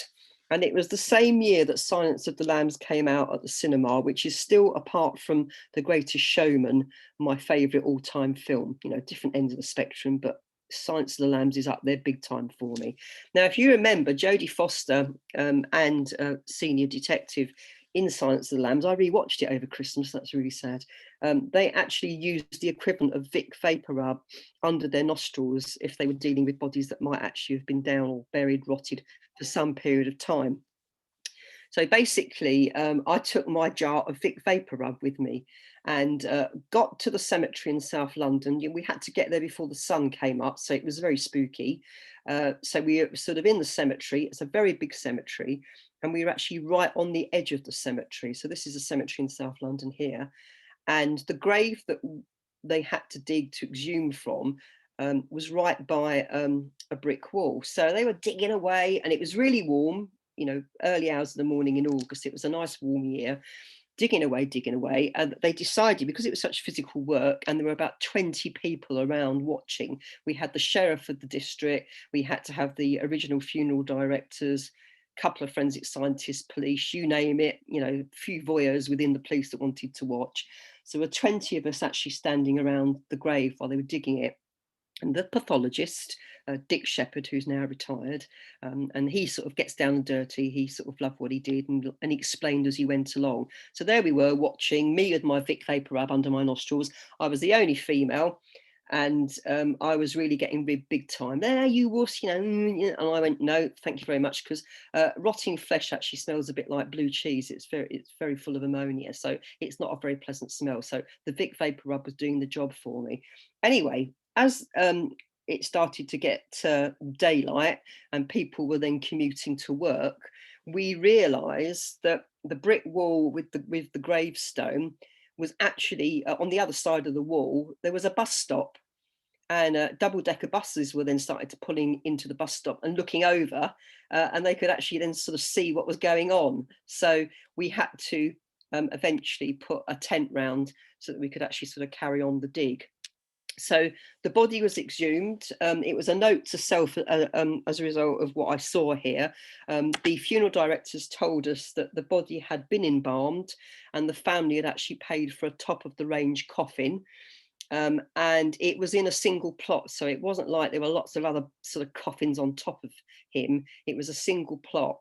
Speaker 2: And it was the same year that Silence of the Lambs came out at the cinema, which is still, apart from The Greatest Showman, my favourite all-time film. You know, different ends of the spectrum, but Silence of the Lambs is up there big time for me. Now, if you remember, Jodie Foster and Senior Detective in Silence of the Lambs, I rewatched it over Christmas. That's really sad. They actually used the equivalent of Vic Vapor Rub under their nostrils if they were dealing with bodies that might actually have been down or buried, rotted for some period of time. So basically, I took my jar of Vic Vapor Rub with me and got to the cemetery in South London. We had to get there before the sun came up, so it was very spooky. So we were sort of in the cemetery. It's a very big cemetery, and we were actually right on the edge of the cemetery. So this is a cemetery in South London here. And the grave that they had to dig to exhume from was right by a brick wall. So they were digging away, and it was really warm, you know, early hours of the morning in August. It was a nice warm year, digging away. And they decided, because it was such physical work and there were about 20 people around watching, we had the sheriff of the district, we had to have the original funeral directors, a couple of forensic scientists, police, you name it, you know, a few voyeurs within the police that wanted to watch. So there were 20 of us actually standing around the grave while they were digging it. And the pathologist, Dick Shepherd, who's now retired, and he sort of gets down and dirty. He sort of loved what he did, and he explained as he went along. So there we were watching, me with my Vic Vapor Rub under my nostrils. I was the only female, and I was really getting big time. There you wuss, you know. And I went, no, thank you very much, because rotting flesh actually smells a bit like blue cheese. It's very full of ammonia, so it's not a very pleasant smell. So the Vic Vapor Rub was doing the job for me. Anyway, as it started to get daylight and people were then commuting to work, we realised that the brick wall with the gravestone was actually on the other side of the wall. There was a bus stop, and double-decker buses were then started to pulling into the bus stop and looking over, and they could actually then sort of see what was going on. So we had to eventually put a tent round so that we could actually sort of carry on the dig. So the body was exhumed. It was a note to self as a result of what I saw here. The funeral directors told us that the body had been embalmed and the family had actually paid for a top of the range coffin. And it was in a single plot. So it wasn't like there were lots of other sort of coffins on top of him. It was a single plot.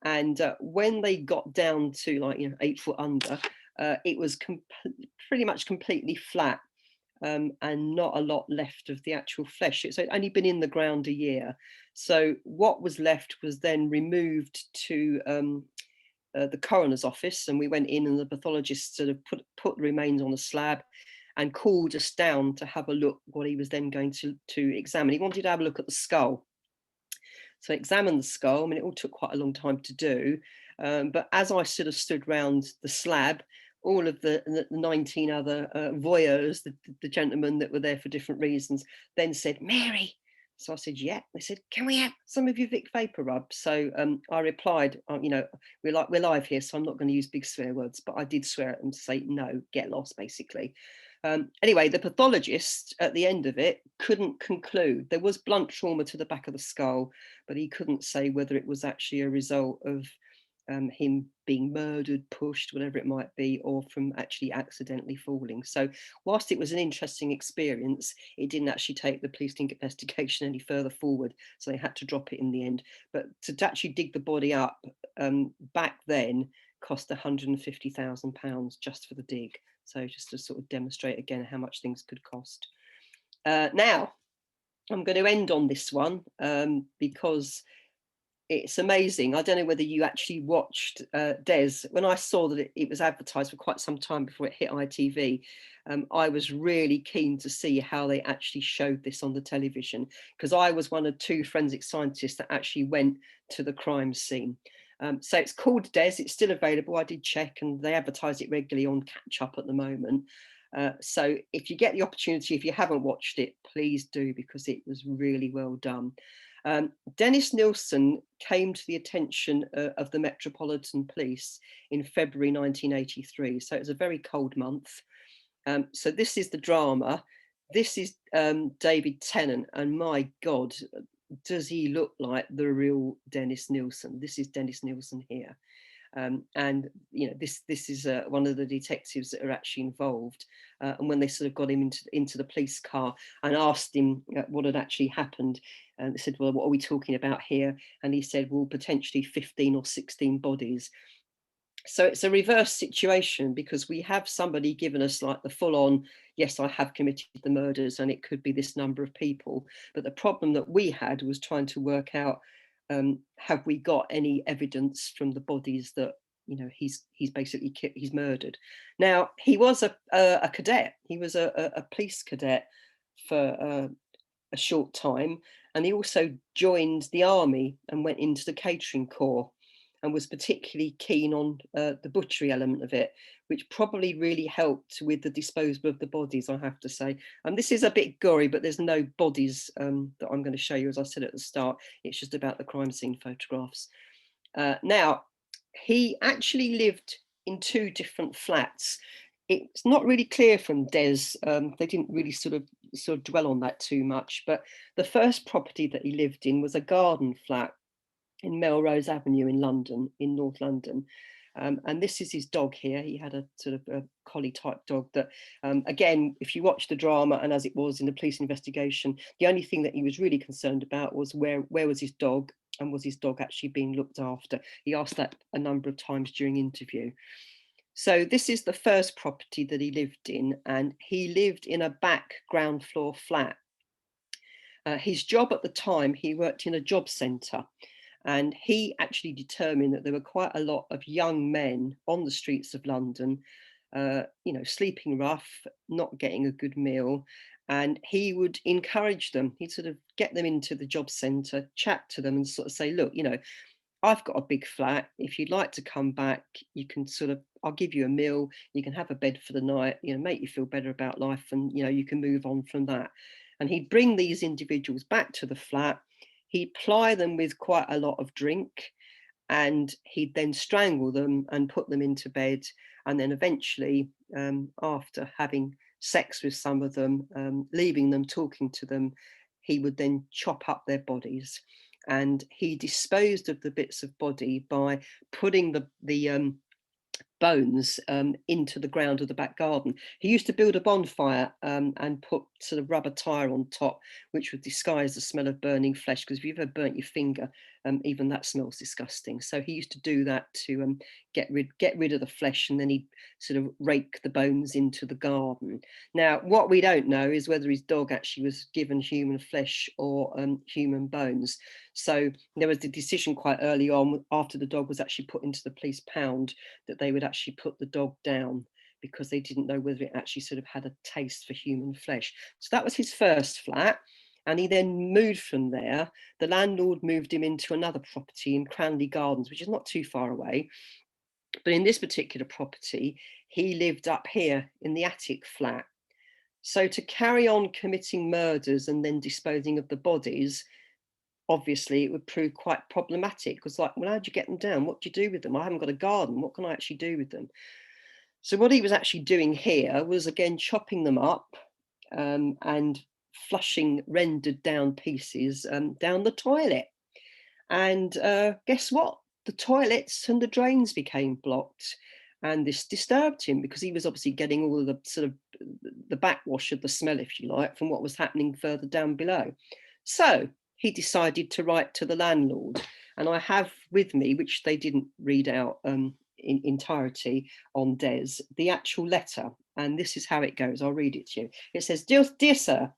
Speaker 2: And when they got down to, like, you know, 8 foot under, it was pretty much completely flat. And not a lot left of the actual flesh. It's only been in the ground a year. So what was left was then removed to the coroner's office, and we went in, and the pathologist sort of put the remains on a slab and called us down to have a look what he was then going to examine. He wanted to have a look at the skull. So I examined the skull. I mean, it all took quite a long time to do. But as I sort of stood round the slab, all of the 19 other voyeurs, the gentlemen that were there for different reasons, then said, Mary. So I said, yeah. They said, can we have some of your Vic Vapor Rub? So I replied, you know, we're live here, so I'm not going to use big swear words, but I did swear at them to say, no, get lost, basically. Anyway, the pathologist at the end of it couldn't conclude. There was blunt trauma to the back of the skull, but he couldn't say whether it was actually a result of him being murdered, pushed, whatever it might be, or from actually accidentally falling. So whilst it was an interesting experience, it didn't actually take the police investigation any further forward, so they had to drop it in the end. But to actually dig the body up back then cost £150,000 just for the dig. So just to sort of demonstrate again how much things could cost. Now, I'm going to end on this one because it's amazing. I don't know whether you actually watched Des. When I saw that it was advertised for quite some time before it hit ITV, I was really keen to see how they actually showed this on the television, because I was one of 2 forensic scientists that actually went to the crime scene. So it's called Des. It's still available. I did check, and they advertise it regularly on Catch Up at the moment. So if you get the opportunity, if you haven't watched it, please do, because it was really well done. Dennis Nilsen came to the attention of the Metropolitan Police in February 1983. So it was a very cold month. So this is the drama. This is David Tennant, and my God, does he look like the real Dennis Nilsen? This is Dennis Nilsen here. And you know, this is one of the detectives that are actually involved. And when they sort of got him into the police car and asked him what had actually happened, and they said, well, what are we talking about here? And he said, well, potentially 15 or 16 bodies. So it's a reverse situation, because we have somebody giving us like the full on, yes, I have committed the murders and it could be this number of people. But the problem that we had was trying to work out, have we got any evidence from the bodies that, you know, he's basically he's murdered. Now, he was a cadet. He was a police cadet for a short time, and he also joined the army and went into the catering corps, and was particularly keen on the butchery element of it, which probably really helped with the disposal of the bodies, I have to say. And this is a bit gory, but there's no bodies that I'm going to show you, as I said at the start. It's just about the crime scene photographs. Now, he actually lived in 2 different flats. It's not really clear from Des. They didn't really sort of dwell on that too much. But the first property that he lived in was a garden flat in Melrose Avenue in London, in North London. And this is his dog here. He had a sort of a collie type dog that, again, if you watch the drama, and as it was in the police investigation, the only thing that he was really concerned about was where was his dog, and was his dog actually being looked after. He asked that a number of times during interview. So this is the first property that he lived in, and he lived in a back ground floor flat. His job at the time, he worked in a job centre. And he actually determined that there were quite a lot of young men on the streets of London, you know, sleeping rough, not getting a good meal. And he would encourage them. He'd sort of get them into the job centre, chat to them and sort of say, look, you know, I've got a big flat. If you'd like to come back, you can sort of, I'll give you a meal. You can have a bed for the night, you know, make you feel better about life. And, you know, you can move on from that. And he'd bring these individuals back to the flat. He'd ply them with quite a lot of drink, and he'd then strangle them and put them into bed. And then eventually, after having sex with some of them, leaving them, talking to them, he would then chop up their bodies. And he disposed of the bits of body by putting the bones into the ground of the back garden. He used to build a bonfire and put sort of rubber tire on top, which would disguise the smell of burning flesh, because if you've ever burnt your finger, even that smells disgusting. So he used to do that to get rid of the flesh, and then he'd sort of rake the bones into the garden. Now, what we don't know is whether his dog actually was given human flesh or human bones. So there was the decision quite early on, after the dog was actually put into the police pound, that they would actually put the dog down, because they didn't know whether it actually sort of had a taste for human flesh. So that was his first flat. And he then moved from there. The landlord moved him into another property in Cranley Gardens, which is not too far away. But in this particular property, he lived up here in the attic flat. So to carry on committing murders and then disposing of the bodies, obviously it would prove quite problematic, because like, well, how do you get them down? What do you do with them? I haven't got a garden. What can I actually do with them? So what he was actually doing here was, again, chopping them up and flushing rendered down pieces down the toilet. And guess what? The toilets and the drains became blocked. And this disturbed him, because he was obviously getting all of the sort of the backwash of the smell, if you like, from what was happening further down below. So he decided to write to the landlord. And I have with me, which they didn't read out in entirety on Des, the actual letter. And this is how it goes. I'll read it to you. It says, Dear Sir,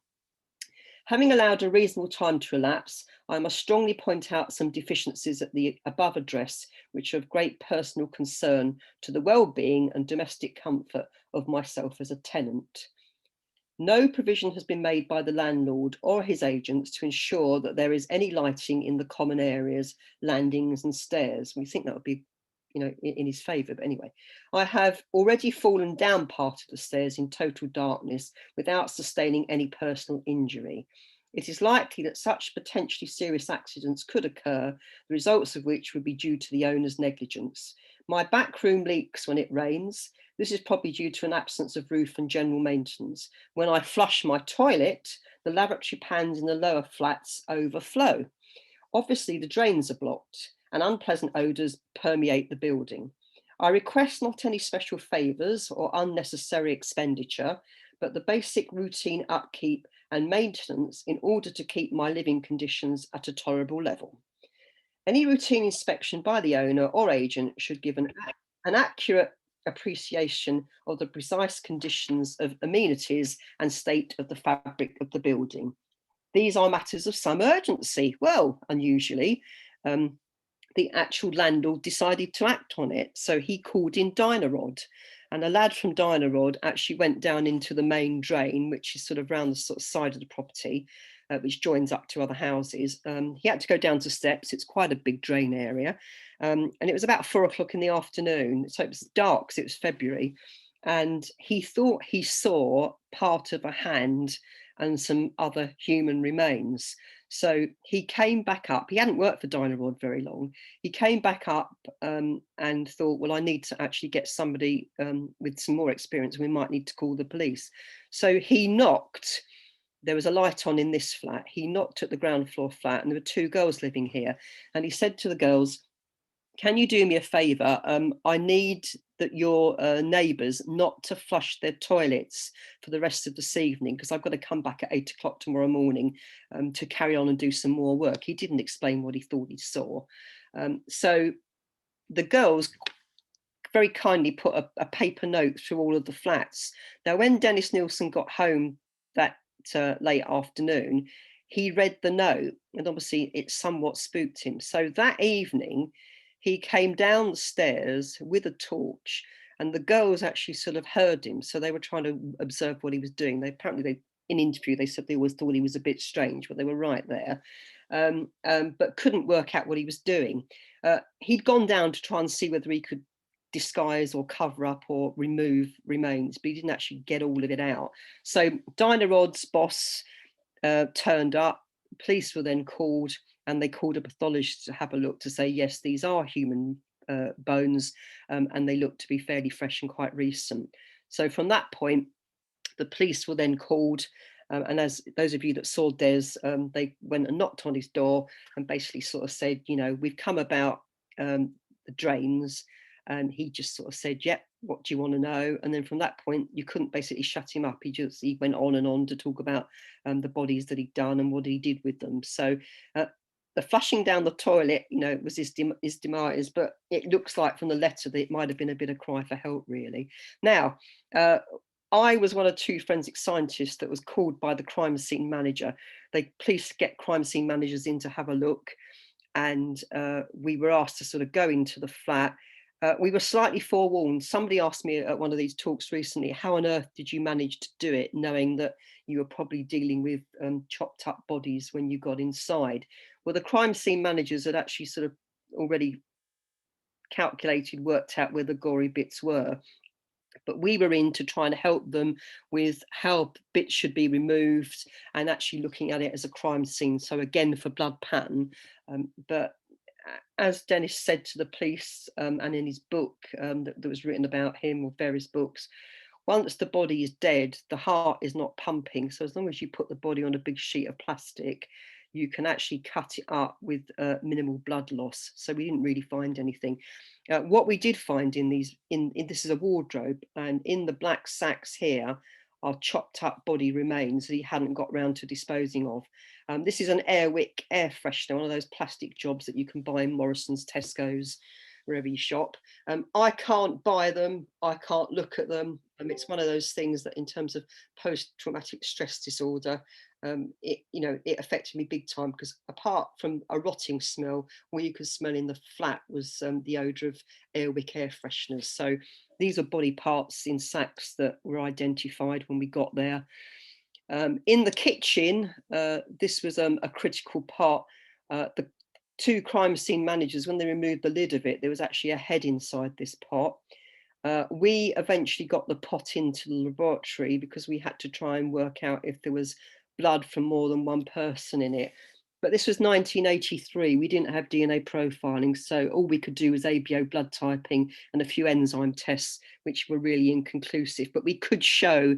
Speaker 2: Having allowed a reasonable time to elapse, I must strongly point out some deficiencies at the above address, which are of great personal concern to the well-being and domestic comfort of myself as a tenant. No provision has been made by the landlord or his agents to ensure that there is any lighting in the common areas, landings and stairs. We think that would be, you know, in his favour, but anyway. I have already fallen down part of the stairs in total darkness without sustaining any personal injury. It is likely that such potentially serious accidents could occur, the results of which would be due to the owner's negligence. My back room leaks when it rains. This is probably due to an absence of roof and general maintenance. When I flush my toilet, the lavatory pans in the lower flats overflow. Obviously, the drains are blocked and unpleasant odours permeate the building. I request not any special favours or unnecessary expenditure, but the basic routine upkeep and maintenance in order to keep my living conditions at a tolerable level. Any routine inspection by the owner or agent should give an accurate appreciation of the precise conditions of amenities and state of the fabric of the building. These are matters of some urgency. Well, unusually, the actual landlord decided to act on it. So he called in Dynarod, and a lad from Dynarod actually went down into the main drain, which is sort of around the sort of side of the property, which joins up to other houses. He had to go down to steps. It's quite a big drain area. And it was about 4 o'clock in the afternoon. So it was dark because it was February. And he thought he saw part of a hand and some other human remains. So he came back up. He hadn't worked for Dynarod very long. He came back up and thought, well, I need to actually get somebody with some more experience. We might need to call the police. So he knocked. There was a light on in this flat. He knocked at the ground floor flat, and there were 2 girls living here. And he said to the girls, can you do me a favour? I need that your neighbours not to flush their toilets for the rest of this evening, because I've got to come back at 8 o'clock tomorrow morning to carry on and do some more work. He didn't explain what he thought he saw. So the girls very kindly put a paper note through all of the flats. Now, when Dennis Nilsson got home that late afternoon, he read the note, and obviously it somewhat spooked him. So that evening, he came down the stairs with a torch, and the girls actually sort of heard him. So they were trying to observe what he was doing. In interview, they said they always thought he was a bit strange, but they were right there, but couldn't work out what he was doing. He'd gone down to try and see whether he could disguise or cover up or remove remains, but he didn't actually get all of it out. So Dynarod's boss turned up. Police were then called, and they called a pathologist to have a look to say, yes, these are human bones, and they look to be fairly fresh and quite recent. So from that point, the police were then called, and as those of you that saw Des, they went and knocked on his door and basically sort of said, you know, we've come about the drains. And he just sort of said, yep, what do you want to know? And then from that point, you couldn't basically shut him up. He went on and on to talk about the bodies that he'd done and what he did with them. So the flushing down the toilet, you know, was his demise, but it looks like from the letter that it might have been a bit of cry for help, really. Now, I was one of 2 forensic scientists that was called by the crime scene manager. Police get crime scene managers in to have a look, and we were asked to sort of go into the flat. We were slightly forewarned. Somebody asked me at one of these talks recently, how on earth did you manage to do it, knowing that you were probably dealing with chopped up bodies when you got inside? Well, the crime scene managers had actually sort of already worked out where the gory bits were. But we were in to try and help them with how bits should be removed and actually looking at it as a crime scene. So again, for blood pattern, but as Dennis said to the police, and in his book that was written about him, or various books, once the body is dead, the heart is not pumping. So as long as you put the body on a big sheet of plastic, you can actually cut it up with minimal blood loss. So we didn't really find anything. What we did find this is a wardrobe, and in the black sacks here are chopped up body remains that he hadn't got round to disposing of. This is an Airwick air freshener, one of those plastic jobs that you can buy in Morrison's, Tesco's. wherever you shop. I can't buy them. I can't look at them. It's one of those things that in terms of post-traumatic stress disorder, it affected me big time, because apart from a rotting smell, what you could smell in the flat was the odour of Airwick air fresheners. So these are body parts in sacks that were identified when we got there. In the kitchen, this was a critical part. The two crime scene managers, when they removed the lid of it, there was actually a head inside this pot. We eventually got the pot into the laboratory because we had to try and work out if there was blood from more than one person in it. But this was 1983. We didn't have DNA profiling, so all we could do was ABO blood typing and a few enzyme tests, which were really inconclusive. But we could show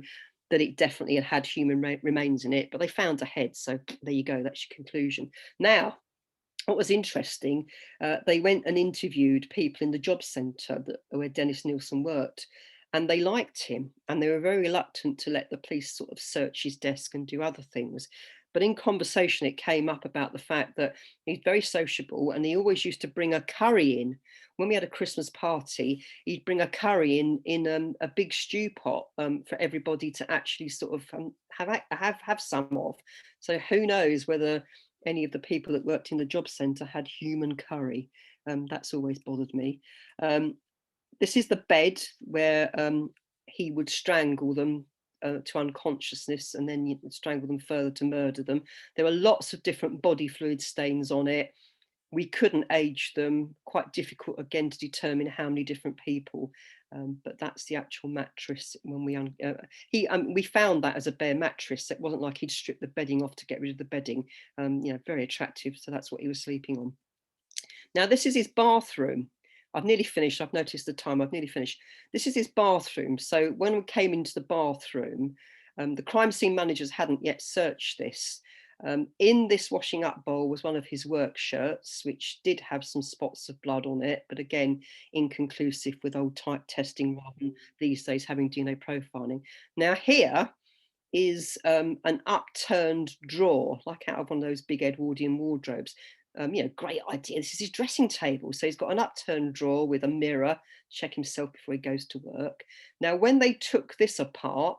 Speaker 2: that it definitely had human remains in it, but they found a head. So there you go, that's your conclusion. Now, what was interesting, they went and interviewed people in the job centre where Dennis Nilsen worked, and they liked him, and they were very reluctant to let the police sort of search his desk and do other things. But in conversation, it came up about the fact that he's very sociable, and he always used to bring a curry in. When we had a Christmas party, he'd bring a curry in a big stew pot for everybody to actually sort of have some of. So who knows whether any of the people that worked in the job centre had human curry. That's always bothered me. This is the bed where he would strangle them to unconsciousness and then strangle them further to murder them. There were lots of different body fluid stains on it. We couldn't age them, quite difficult again to determine how many different people, but that's the actual mattress. When we found that as a bare mattress. It wasn't like he'd stripped the bedding off to get rid of the bedding. Very attractive, so that's what he was sleeping on. Now this is his bathroom. I've nearly finished. I've noticed the time. I've nearly finished. This is his bathroom. So when we came into the bathroom, the crime scene managers hadn't yet searched this. In this washing up bowl was one of his work shirts, which did have some spots of blood on it, but again, inconclusive with old type testing rather than these days having DNA profiling. Now here is an upturned drawer, like out of one of those big Edwardian wardrobes. Great idea. This is his dressing table. So he's got an upturned drawer with a mirror, check himself before he goes to work. Now, when they took this apart,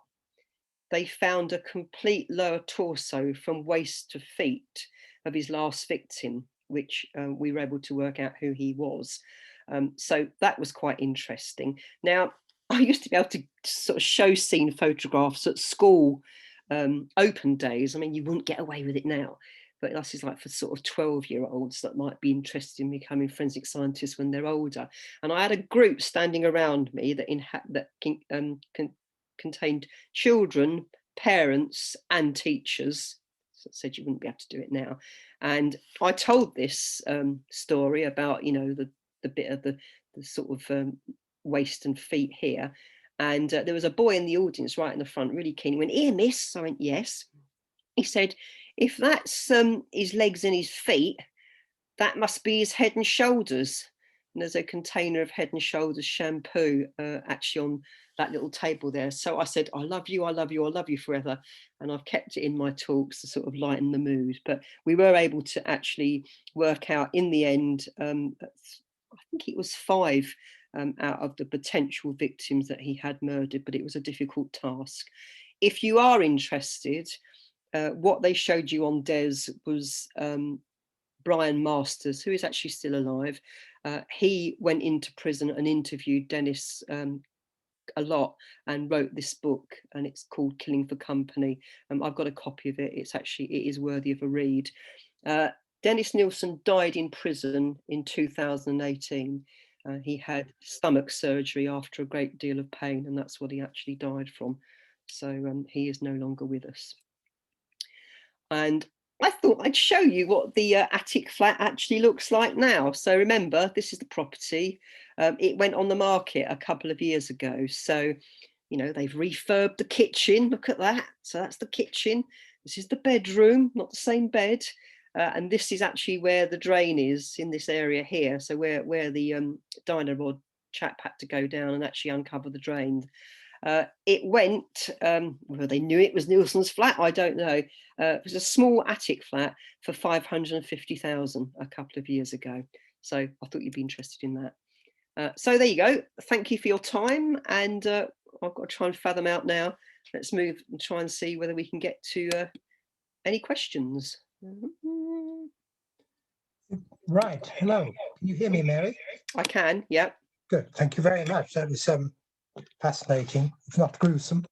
Speaker 2: they found a complete lower torso from waist to feet of his last victim, which we were able to work out who he was. So that was quite interesting. Now, I used to be able to sort of show scene photographs at school open days. I mean, you wouldn't get away with it now. But this is like for sort of 12-year-olds that might be interested in becoming forensic scientists when they're older. And I had a group standing around me that contained children, parents, and teachers. So I said you wouldn't be able to do it now. And I told this story about, the bit of the sort of waist and feet here. And there was a boy in the audience right in the front, really keen. He went, "Here, miss." I went, "Yes." He said, "If that's his legs and his feet, that must be his head and shoulders." And there's a container of Head and Shoulders shampoo actually on that little table there. So I said, "I love you, I love you, I love you forever." And I've kept it in my talks to sort of lighten the mood. But we were able to actually work out in the end, I think it was 5 out of the potential victims that he had murdered, but it was a difficult task. If you are interested, what they showed you on Des was Brian Masters, who is actually still alive. He went into prison and interviewed Dennis a lot and wrote this book, and it's called Killing for Company. I've got a copy of it. It is worthy of a read. Dennis Nilsen died in prison in 2018. He had stomach surgery after a great deal of pain, and that's what he actually died from. So he is no longer with us. And I thought I'd show you what the attic flat actually looks like now. So remember, this is the property. It went on the market a couple of years ago. So, they've refurbed the kitchen. Look at that. So that's the kitchen. This is the bedroom, not the same bed. And this is actually where the drain is, in this area here. So where the Dynarod chap had to go down and actually uncover the drain. It went, whether they knew it was Nilsen's flat, I don't know. It was a small attic flat for 550,000 a couple of years ago. So I thought you'd be interested in that. So there you go. Thank you for your time. And I've got to try and fathom out now. Let's move and try and see whether we can get to any questions.
Speaker 6: Right. Hello. Can you hear me, Mary?
Speaker 2: I can, yeah.
Speaker 6: Good. Thank you very much. That was fascinating, if not gruesome.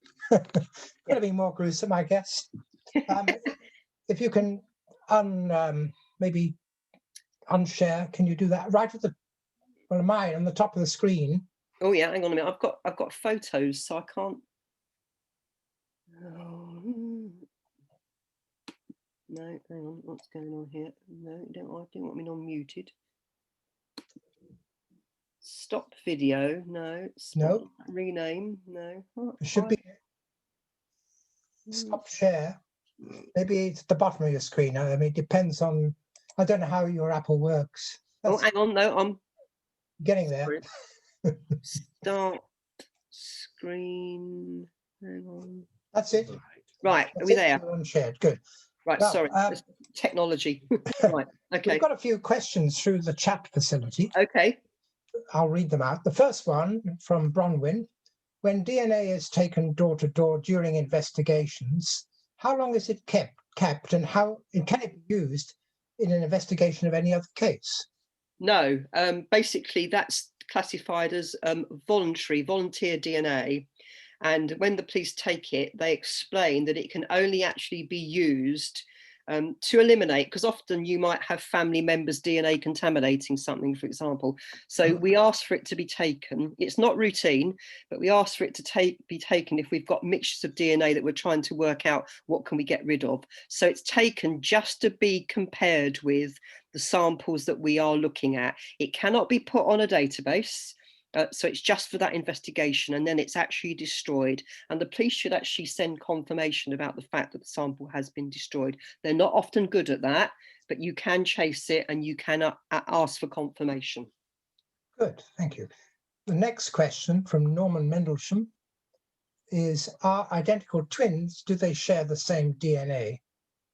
Speaker 6: Gonna be more gruesome, I guess. If you can maybe unshare, can you do that right at the mine on the top of the screen?
Speaker 2: Oh yeah, hang on a minute. I've got photos, so I can't. Oh. No, hang on. What's going on here? No, I don't want me non-muted. Stop video. No.
Speaker 6: No.
Speaker 2: Rename. No.
Speaker 6: It should be stop share. Maybe it's at the bottom of your screen. I mean, it depends on. I don't know how your Apple works.
Speaker 2: Oh, hang on. No, I'm
Speaker 6: getting there.
Speaker 2: Start screen. Hang on.
Speaker 6: That's it.
Speaker 2: Right. Are we there?
Speaker 6: Unshared. Good.
Speaker 2: Right.
Speaker 6: Well,
Speaker 2: sorry. Technology. Right. Okay.
Speaker 6: We've got a few questions through the chat facility.
Speaker 2: Okay.
Speaker 6: I'll read them out. The first one from Bronwyn. When DNA is taken door to door during investigations, how long is it kept and can it be used in an investigation of any other case?
Speaker 2: No, basically that's classified as volunteer DNA. And when the police take it, they explain that it can only actually be used to eliminate, because often you might have family members' DNA contaminating something, for example. So we ask for it to be taken. It's not routine, but we ask for it to be taken if we've got mixtures of DNA that we're trying to work out what can we get rid of. So it's taken just to be compared with the samples that we are looking at. It cannot be put on a database. So it's just for that investigation, and then it's actually destroyed. And the police should actually send confirmation about the fact that the sample has been destroyed. They're not often good at that, but you can chase it and you can ask for confirmation.
Speaker 6: Good, thank you. The next question from Norman Mendelsham is, are identical twins, do they share the same DNA?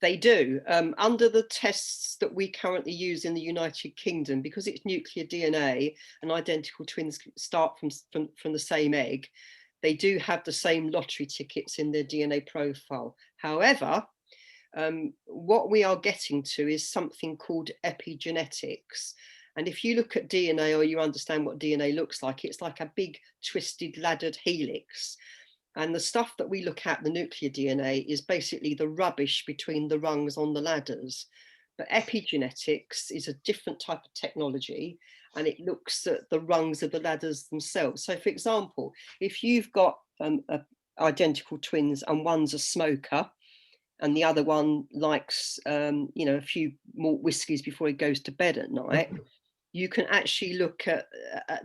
Speaker 2: They do. Under the tests that we currently use in the United Kingdom, because it's nuclear DNA and identical twins start from the same egg, they do have the same lottery tickets in their DNA profile. However, what we are getting to is something called epigenetics. And if you look at DNA, or you understand what DNA looks like, it's like a big twisted laddered helix. And the stuff that we look at, the nuclear DNA, is basically the rubbish between the rungs on the ladders. But epigenetics is a different type of technology, and it looks at the rungs of the ladders themselves. So, for example, if you've got identical twins and one's a smoker and the other one likes, a few more whiskies before he goes to bed at night, you can actually look at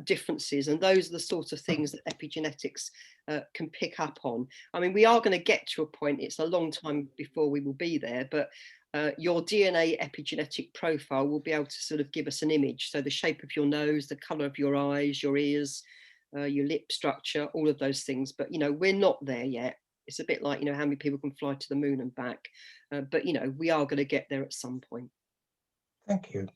Speaker 2: differences, and those are the sort of things that epigenetics can pick up on. I mean, we are going to get to a point, it's a long time before we will be there, but your DNA epigenetic profile will be able to sort of give us an image. So the shape of your nose, the colour of your eyes, your ears, your lip structure, all of those things. But, we're not there yet. It's a bit like, how many people can fly to the moon and back. But, we are going to get there at some point.
Speaker 6: Thank you.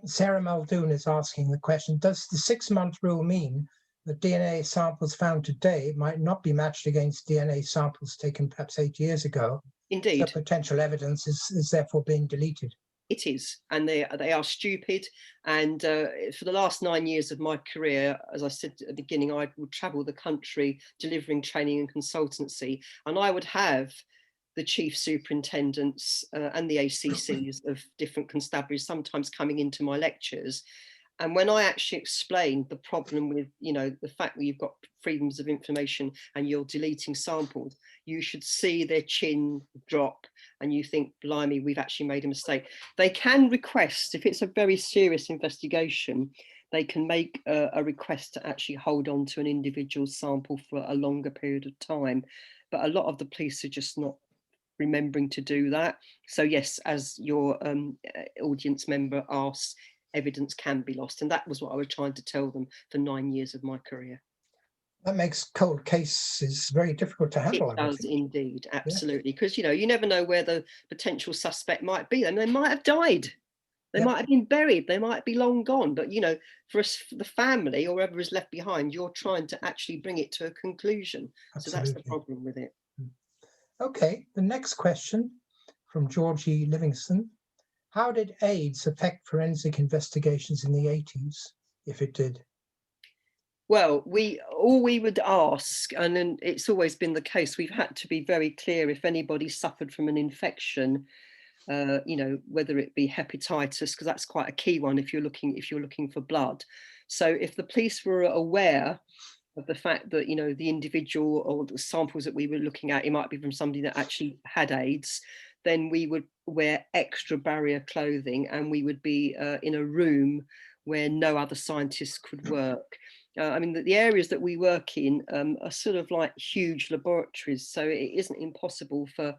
Speaker 6: Sarah Muldoon is asking the question, does the 6-month rule mean that DNA samples found today might not be matched against DNA samples taken perhaps 8 years ago?
Speaker 2: Indeed.
Speaker 6: So potential evidence is therefore being deleted.
Speaker 2: It is, and they are stupid. And for the last 9 years of my career, as I said at the beginning, I would travel the country delivering training and consultancy, and I would have the chief superintendents and the ACCs of different constabularies sometimes coming into my lectures. And when I actually explained the problem with, the fact that you've got freedoms of information and you're deleting samples, you should see their chin drop and you think, blimey, we've actually made a mistake. They can request, if it's a very serious investigation, they can make a request to actually hold on to an individual sample for a longer period of time. But a lot of the police are just not remembering to do that. So yes, as your audience member asks, evidence can be lost, and that was what I was trying to tell them for 9 years of my career.
Speaker 6: That makes cold cases very difficult to handle.
Speaker 2: It does indeed, absolutely, because you never know where the potential suspect might be, and they might have died. They
Speaker 6: Yep.
Speaker 2: might have been buried, they might be long gone, but you know, for us, for the family or whoever is left behind, you're trying to actually bring it to a conclusion. So that's the
Speaker 6: Absolutely.
Speaker 2: problem with it.
Speaker 6: Okay, the next question from Georgie Livingston. How did AIDS affect forensic investigations in the 80s, if it did?
Speaker 2: Well, all we would ask, and then it's always been the case, we've had to be very clear if anybody suffered from an infection, you know, whether it be hepatitis, because that's quite a key one if you're looking for blood. So if the police were aware of the fact that, you know, the individual or the samples that we were looking at, it might be from somebody that actually had AIDS, then we would wear extra barrier clothing and we would be in a room where no other scientists could work. I mean, the areas that we work in are sort of like huge laboratories, so it isn't impossible for,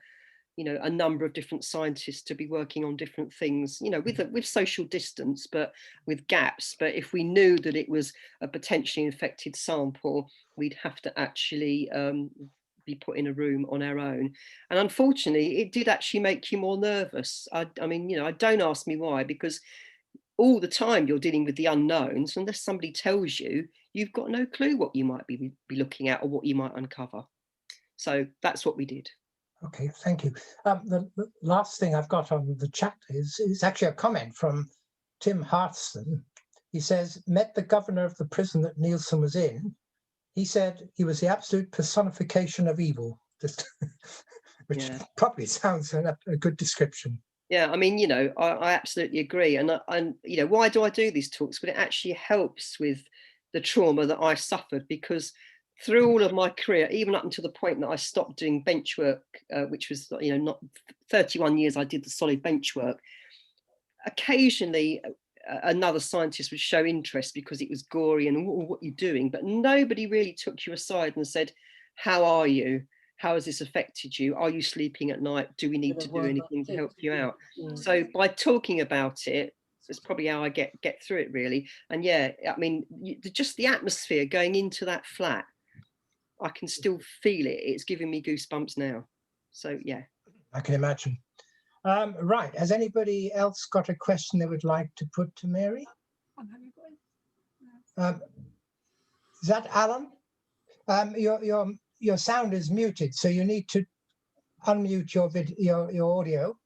Speaker 2: you know, a number of different scientists to be working on different things, you know, with social distance, but with gaps. But if we knew that it was a potentially infected sample, we'd have to actually be put in a room on our own. And unfortunately, it did actually make you more nervous. I mean, you know, don't ask me why, because all the time you're dealing with the unknowns. Unless somebody tells you, you've got no clue what you might be looking at or what you might uncover. So that's what we did.
Speaker 6: Okay, thank you. The last thing I've got on the chat is actually a comment from Tim Hartston. He says, met the governor of the prison that Nielsen was in. He said he was the absolute personification of evil, just which probably sounds a good description.
Speaker 2: Yeah, I mean, you know, I absolutely agree. And you know, why do I do these talks? But it actually helps with the trauma that I suffered, because through all of my career, even up until the point that I stopped doing bench work, which was, you know, not 31 years I did the solid bench work, occasionally another scientist would show interest because it was gory and what you're doing, but nobody really took you aside and said, how are you? How has this affected you? Are you sleeping at night? Do we need to do anything to help you out? So by talking about it, it's probably how I get through it, really. And yeah, I mean, just the atmosphere going into that flat, I can still feel it. It's giving me goosebumps now. So yeah.
Speaker 6: I can imagine. Right, has anybody else got a question they would like to put to Mary? Is that Alan? Your sound is muted, so you need to unmute your audio.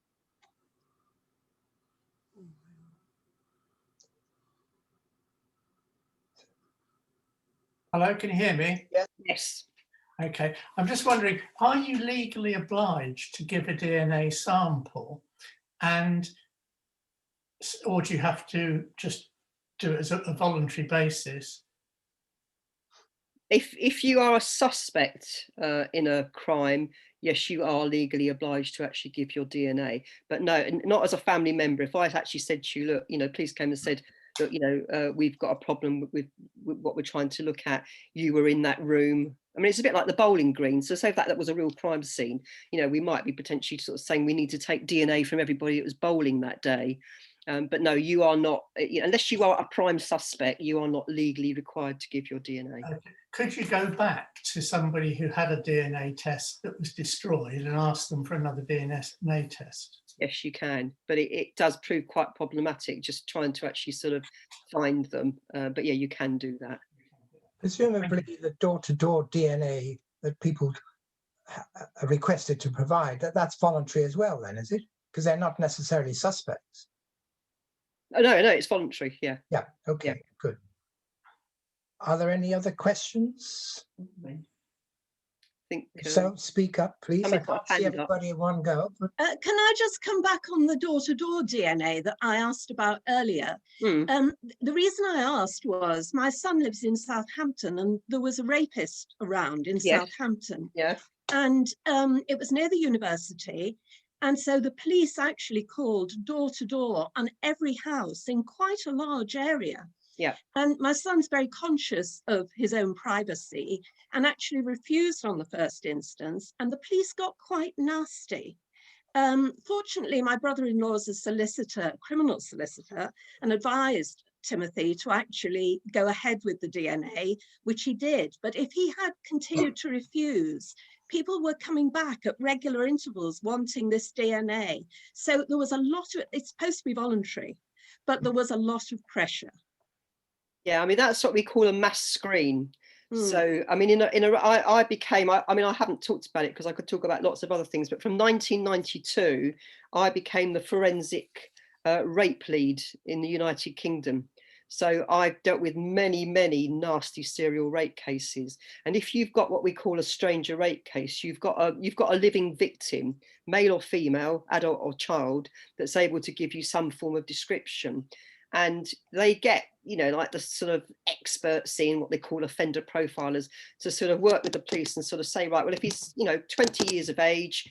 Speaker 8: Hello, can you hear me?
Speaker 2: Yes.
Speaker 8: Okay, I'm just wondering, are you legally obliged to give a DNA sample, or do you have to just do it as a voluntary basis?
Speaker 2: If you are a suspect in a crime, yes, you are legally obliged to actually give your DNA. But no, not as a family member. If I actually said to you, look, you know, police came and said, look, you know, we've got a problem with what we're trying to look at. You were in that room. I mean, it's a bit like the bowling green. So say if that was a real crime scene, you know, we might be potentially sort of saying we need to take DNA from everybody that was bowling that day. But no, you are not, unless you are a prime suspect, you are not legally required to give your DNA.
Speaker 8: Okay. Could you go back to somebody who had a DNA test that was destroyed and ask them for another DNA test?
Speaker 2: Yes, you can, but it does prove quite problematic just trying to actually sort of find them. But yeah, you can do that.
Speaker 6: Presumably the door-to-door DNA that people are requested to provide, that's voluntary as well then, is it? Because they're not necessarily suspects.
Speaker 2: Oh, no, it's voluntary, yeah.
Speaker 6: Yeah, okay, good. Are there any other questions?
Speaker 2: I think
Speaker 6: So speak up, please. I
Speaker 2: somebody's
Speaker 6: can't
Speaker 2: got a
Speaker 6: see
Speaker 2: hand up.
Speaker 6: everybody in one go. But
Speaker 5: Can I just come back on the door-to-door DNA that I asked about earlier? The reason I asked was my son lives in Southampton and there was a rapist around in Southampton.
Speaker 2: Yeah.
Speaker 5: And it was near the university. And so the police actually called door to door on every house in quite a large area.
Speaker 2: Yeah.
Speaker 5: And my son's very conscious of his own privacy and actually refused on the first instance. And the police got quite nasty. Fortunately, my brother-in-law is a solicitor, criminal solicitor, and advised Timothy to actually go ahead with the DNA, which he did. But if he had continued to refuse, people were coming back at regular intervals wanting this DNA. So there was a lot of, it's supposed to be voluntary. but there was a lot of pressure.
Speaker 2: Yeah, I mean, that's what we call a mass screen.
Speaker 5: Mm.
Speaker 2: So, I mean, I became, I mean, I haven't talked about it because I could talk about lots of other things, but from 1992, I became the forensic rape lead in the United Kingdom. So I've dealt with many, many nasty serial rape cases. And if you've got what we call a stranger rape case, you've got a living victim, male or female, adult or child, that's able to give you some form of description. And they get, you know, like the sort of experts in what they call offender profilers to sort of work with the police and sort of say, right, well, if he's, you know, 20 years of age,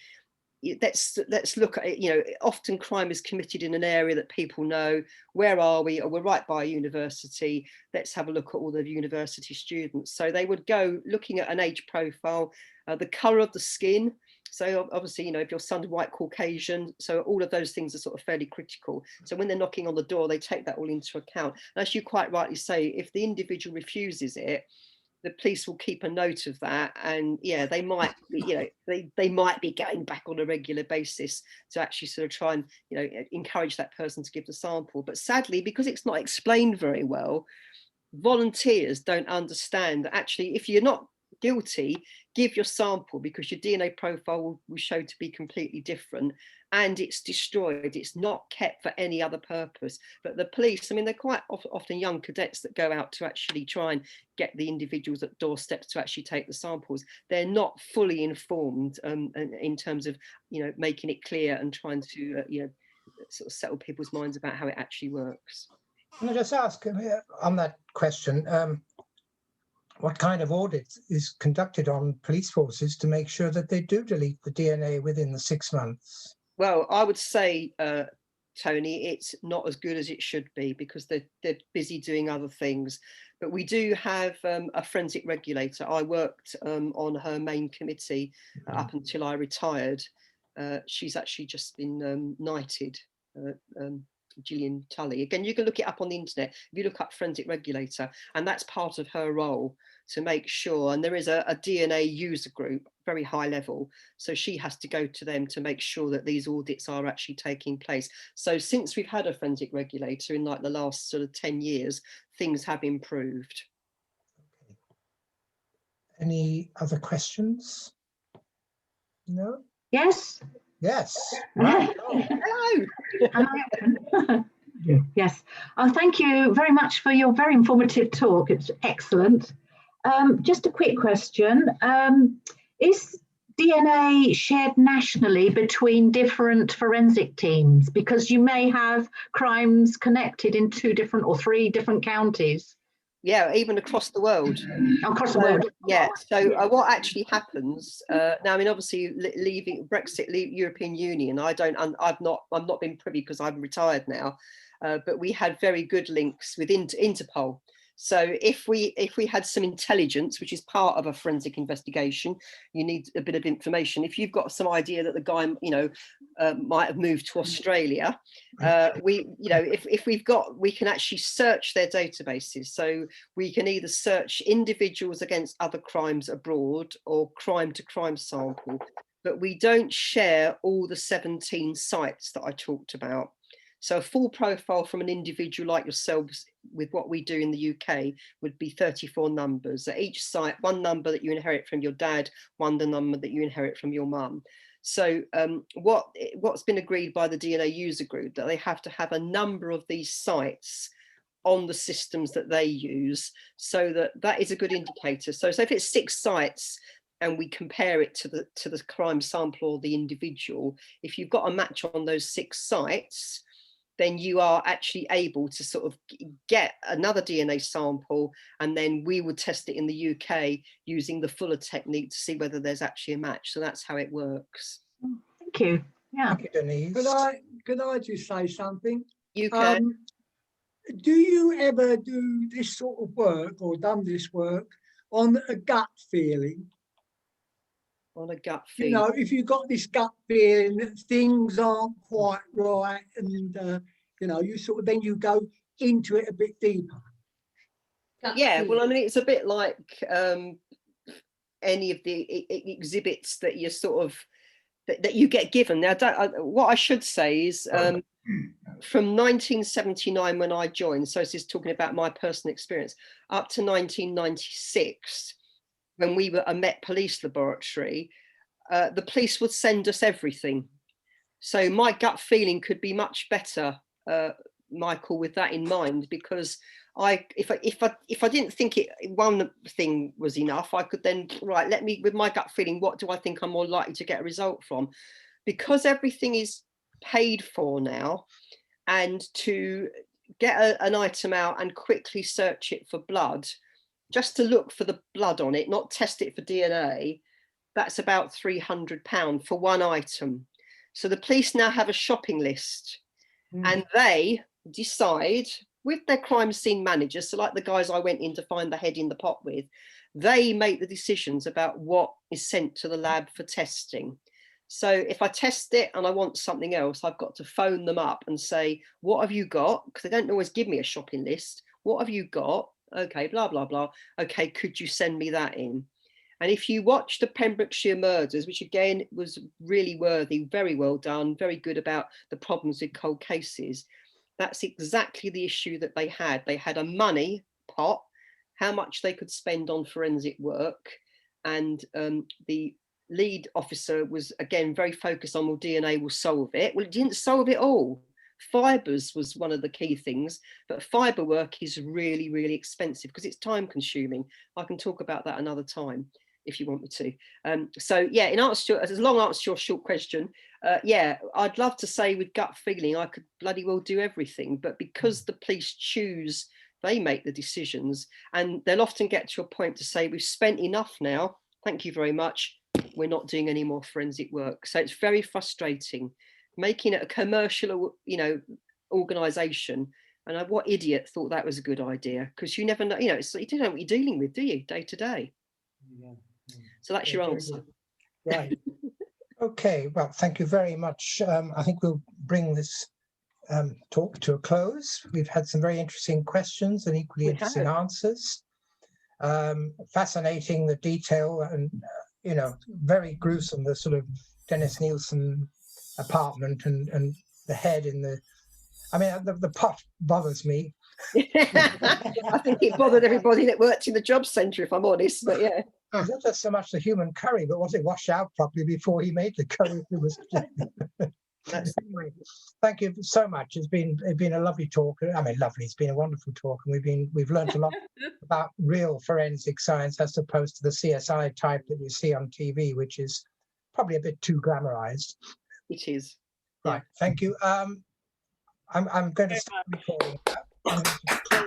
Speaker 2: let's look at it. You know, often crime is committed in an area that people know. Where are we? Or we're right by a university. Let's have a look at all the university students. So they would go looking at an age profile, the colour of the skin. So obviously, you know, if your son's white Caucasian, so all of those things are sort of fairly critical. So when they're knocking on the door, they take that all into account. And as you quite rightly say, if the individual refuses it, the police will keep a note of that, and yeah, they might be, you know, they might be going back on a regular basis to actually sort of try and, you know, encourage that person to give the sample. But sadly, because it's not explained very well, volunteers don't understand that actually, if you're not guilty, give your sample, because your DNA profile will show to be completely different, and it's destroyed. It's not kept for any other purpose. But the police, I mean, they're quite often young cadets that go out to actually try and get the individuals at doorsteps to actually take the samples. They're not fully informed in terms of, you know, making it clear and trying to, you know, sort of settle people's minds about how it actually works.
Speaker 6: Can I just ask on that question, what kind of audit is conducted on police forces to make sure that they do delete the DNA within the 6 months?
Speaker 2: Well, I would say, Tony, it's not as good as it should be, because they're busy doing other things. But we do have a forensic regulator. I worked on her main committee up until I retired. She's actually just been knighted, Gillian Tully. Again, you can look it up on the internet. If you look up forensic regulator, and that's part of her role to make sure. And there is a DNA user group, very high level. So she has to go to them to make sure that these audits are actually taking place. So since we've had a forensic regulator in like the last sort of 10 years, things have improved.
Speaker 6: Any other questions? No?
Speaker 9: Yes.
Speaker 6: Yes. Right.
Speaker 2: Hello.
Speaker 9: Yes. Thank you very much for your very informative talk. It's excellent. Just a quick question. Is DNA shared nationally between different forensic teams? Because you may have crimes connected in 2 different or 3 different counties.
Speaker 2: Yeah, even across the world.
Speaker 9: Across the world.
Speaker 2: Yeah. So what actually happens now? I mean, obviously, leaving Brexit, European Union. I'm not been privy because I'm retired now. But we had very good links with Interpol. So if we had some intelligence, which is part of a forensic investigation, you need a bit of information. If you've got some idea that the guy, you know, might have moved to Australia, we can actually search their databases. So we can either search individuals against other crimes abroad or crime to crime sample, but we don't share all the 17 sites that I talked about. So a full profile from an individual like yourselves with what we do in the UK would be 34 numbers. At each site, 1 number that you inherit from your dad, 1 the number that you inherit from your mum. So what's been agreed by the DNA user group, that they have to have a number of these sites on the systems that they use, so that is a good indicator. So if it's 6 sites, and we compare it to the crime sample or the individual, if you've got a match on those 6 sites, then you are actually able to sort of get another DNA sample, and then we would test it in the UK using the Fuller technique to see whether there's actually a match. So that's how it works.
Speaker 9: Thank you. Yeah.
Speaker 6: Thank you, Denise.
Speaker 10: Could I just say something?
Speaker 2: You can.
Speaker 10: Do you ever do this sort of work, or done this work on a gut feeling?
Speaker 2: On a gut feeling.
Speaker 10: You know, if you've got this gut feeling that things aren't quite right, and you know, you sort of then you go into it a bit deeper.
Speaker 2: Yeah, well, I mean, it's a bit like any of the exhibits that you're sort of that you get given. Now, what I should say is from 1979 when I joined, so this is talking about my personal experience, up to 1996, when we were a Met Police laboratory, the police would send us everything. So my gut feeling could be much better, Michael, with that in mind, because if I didn't think one thing was enough, I could then, right, let me, with my gut feeling, what do I think I'm more likely to get a result from? Because everything is paid for now, and to get an item out and quickly search it for blood, just to look for the blood on it, not test it for DNA, that's about £300 for one item. So the police now have a shopping list, and they decide with their crime scene managers, so like the guys I went in to find the head in the pot with, they make the decisions about what is sent to the lab for testing. So if I test it and I want something else, I've got to phone them up and say, what have you got? Because they don't always give me a shopping list. What have you got? Okay, blah, blah, blah. Okay, could you send me that in? And if you watch the Pembrokeshire murders, which again was really worthy, very well done, very good about the problems with cold cases, that's exactly the issue that they had. They had a money pot, how much they could spend on forensic work. And the lead officer was, again, very focused on, well, DNA will solve it. Well, it didn't solve it all. Fibres was one of the key things, but fibre work is really, really expensive because it's time consuming. I can talk about that another time if you want me to. So yeah, in answer to, as a long answer to your short question, yeah, I'd love to say with gut feeling I could bloody well do everything, but because the police choose, they make the decisions, and they'll often get to a point to say, we've spent enough now, thank you very much, we're not doing any more forensic work. So it's very frustrating, making it a commercial, you know, organisation. And what idiot thought that was a good idea? Because you never know, you know, it's, you don't know what you're dealing with, do you, day to day? So that's your answer.
Speaker 6: Right. Okay, well, thank you very much. I think we'll bring this talk to a close. We've had some very interesting questions and equally interesting answers. Fascinating, the detail, and you know, very gruesome, the sort of Dennis Nielsen apartment and the head in the, I mean, the pot bothers me.
Speaker 2: I think it bothered everybody that worked in the job centre, if I'm honest, but yeah.
Speaker 6: It's not just so much the human curry, but was it washed out properly before he made the curry? It was anyway, thank you so much. It's been a lovely talk. I mean, lovely. It's been a wonderful talk, and we've learned a lot about real forensic science as opposed to the CSI type that you see on TV, which is probably a bit too glamorized.
Speaker 2: It is.
Speaker 6: Right. Thank you. I'm going to stop recording now.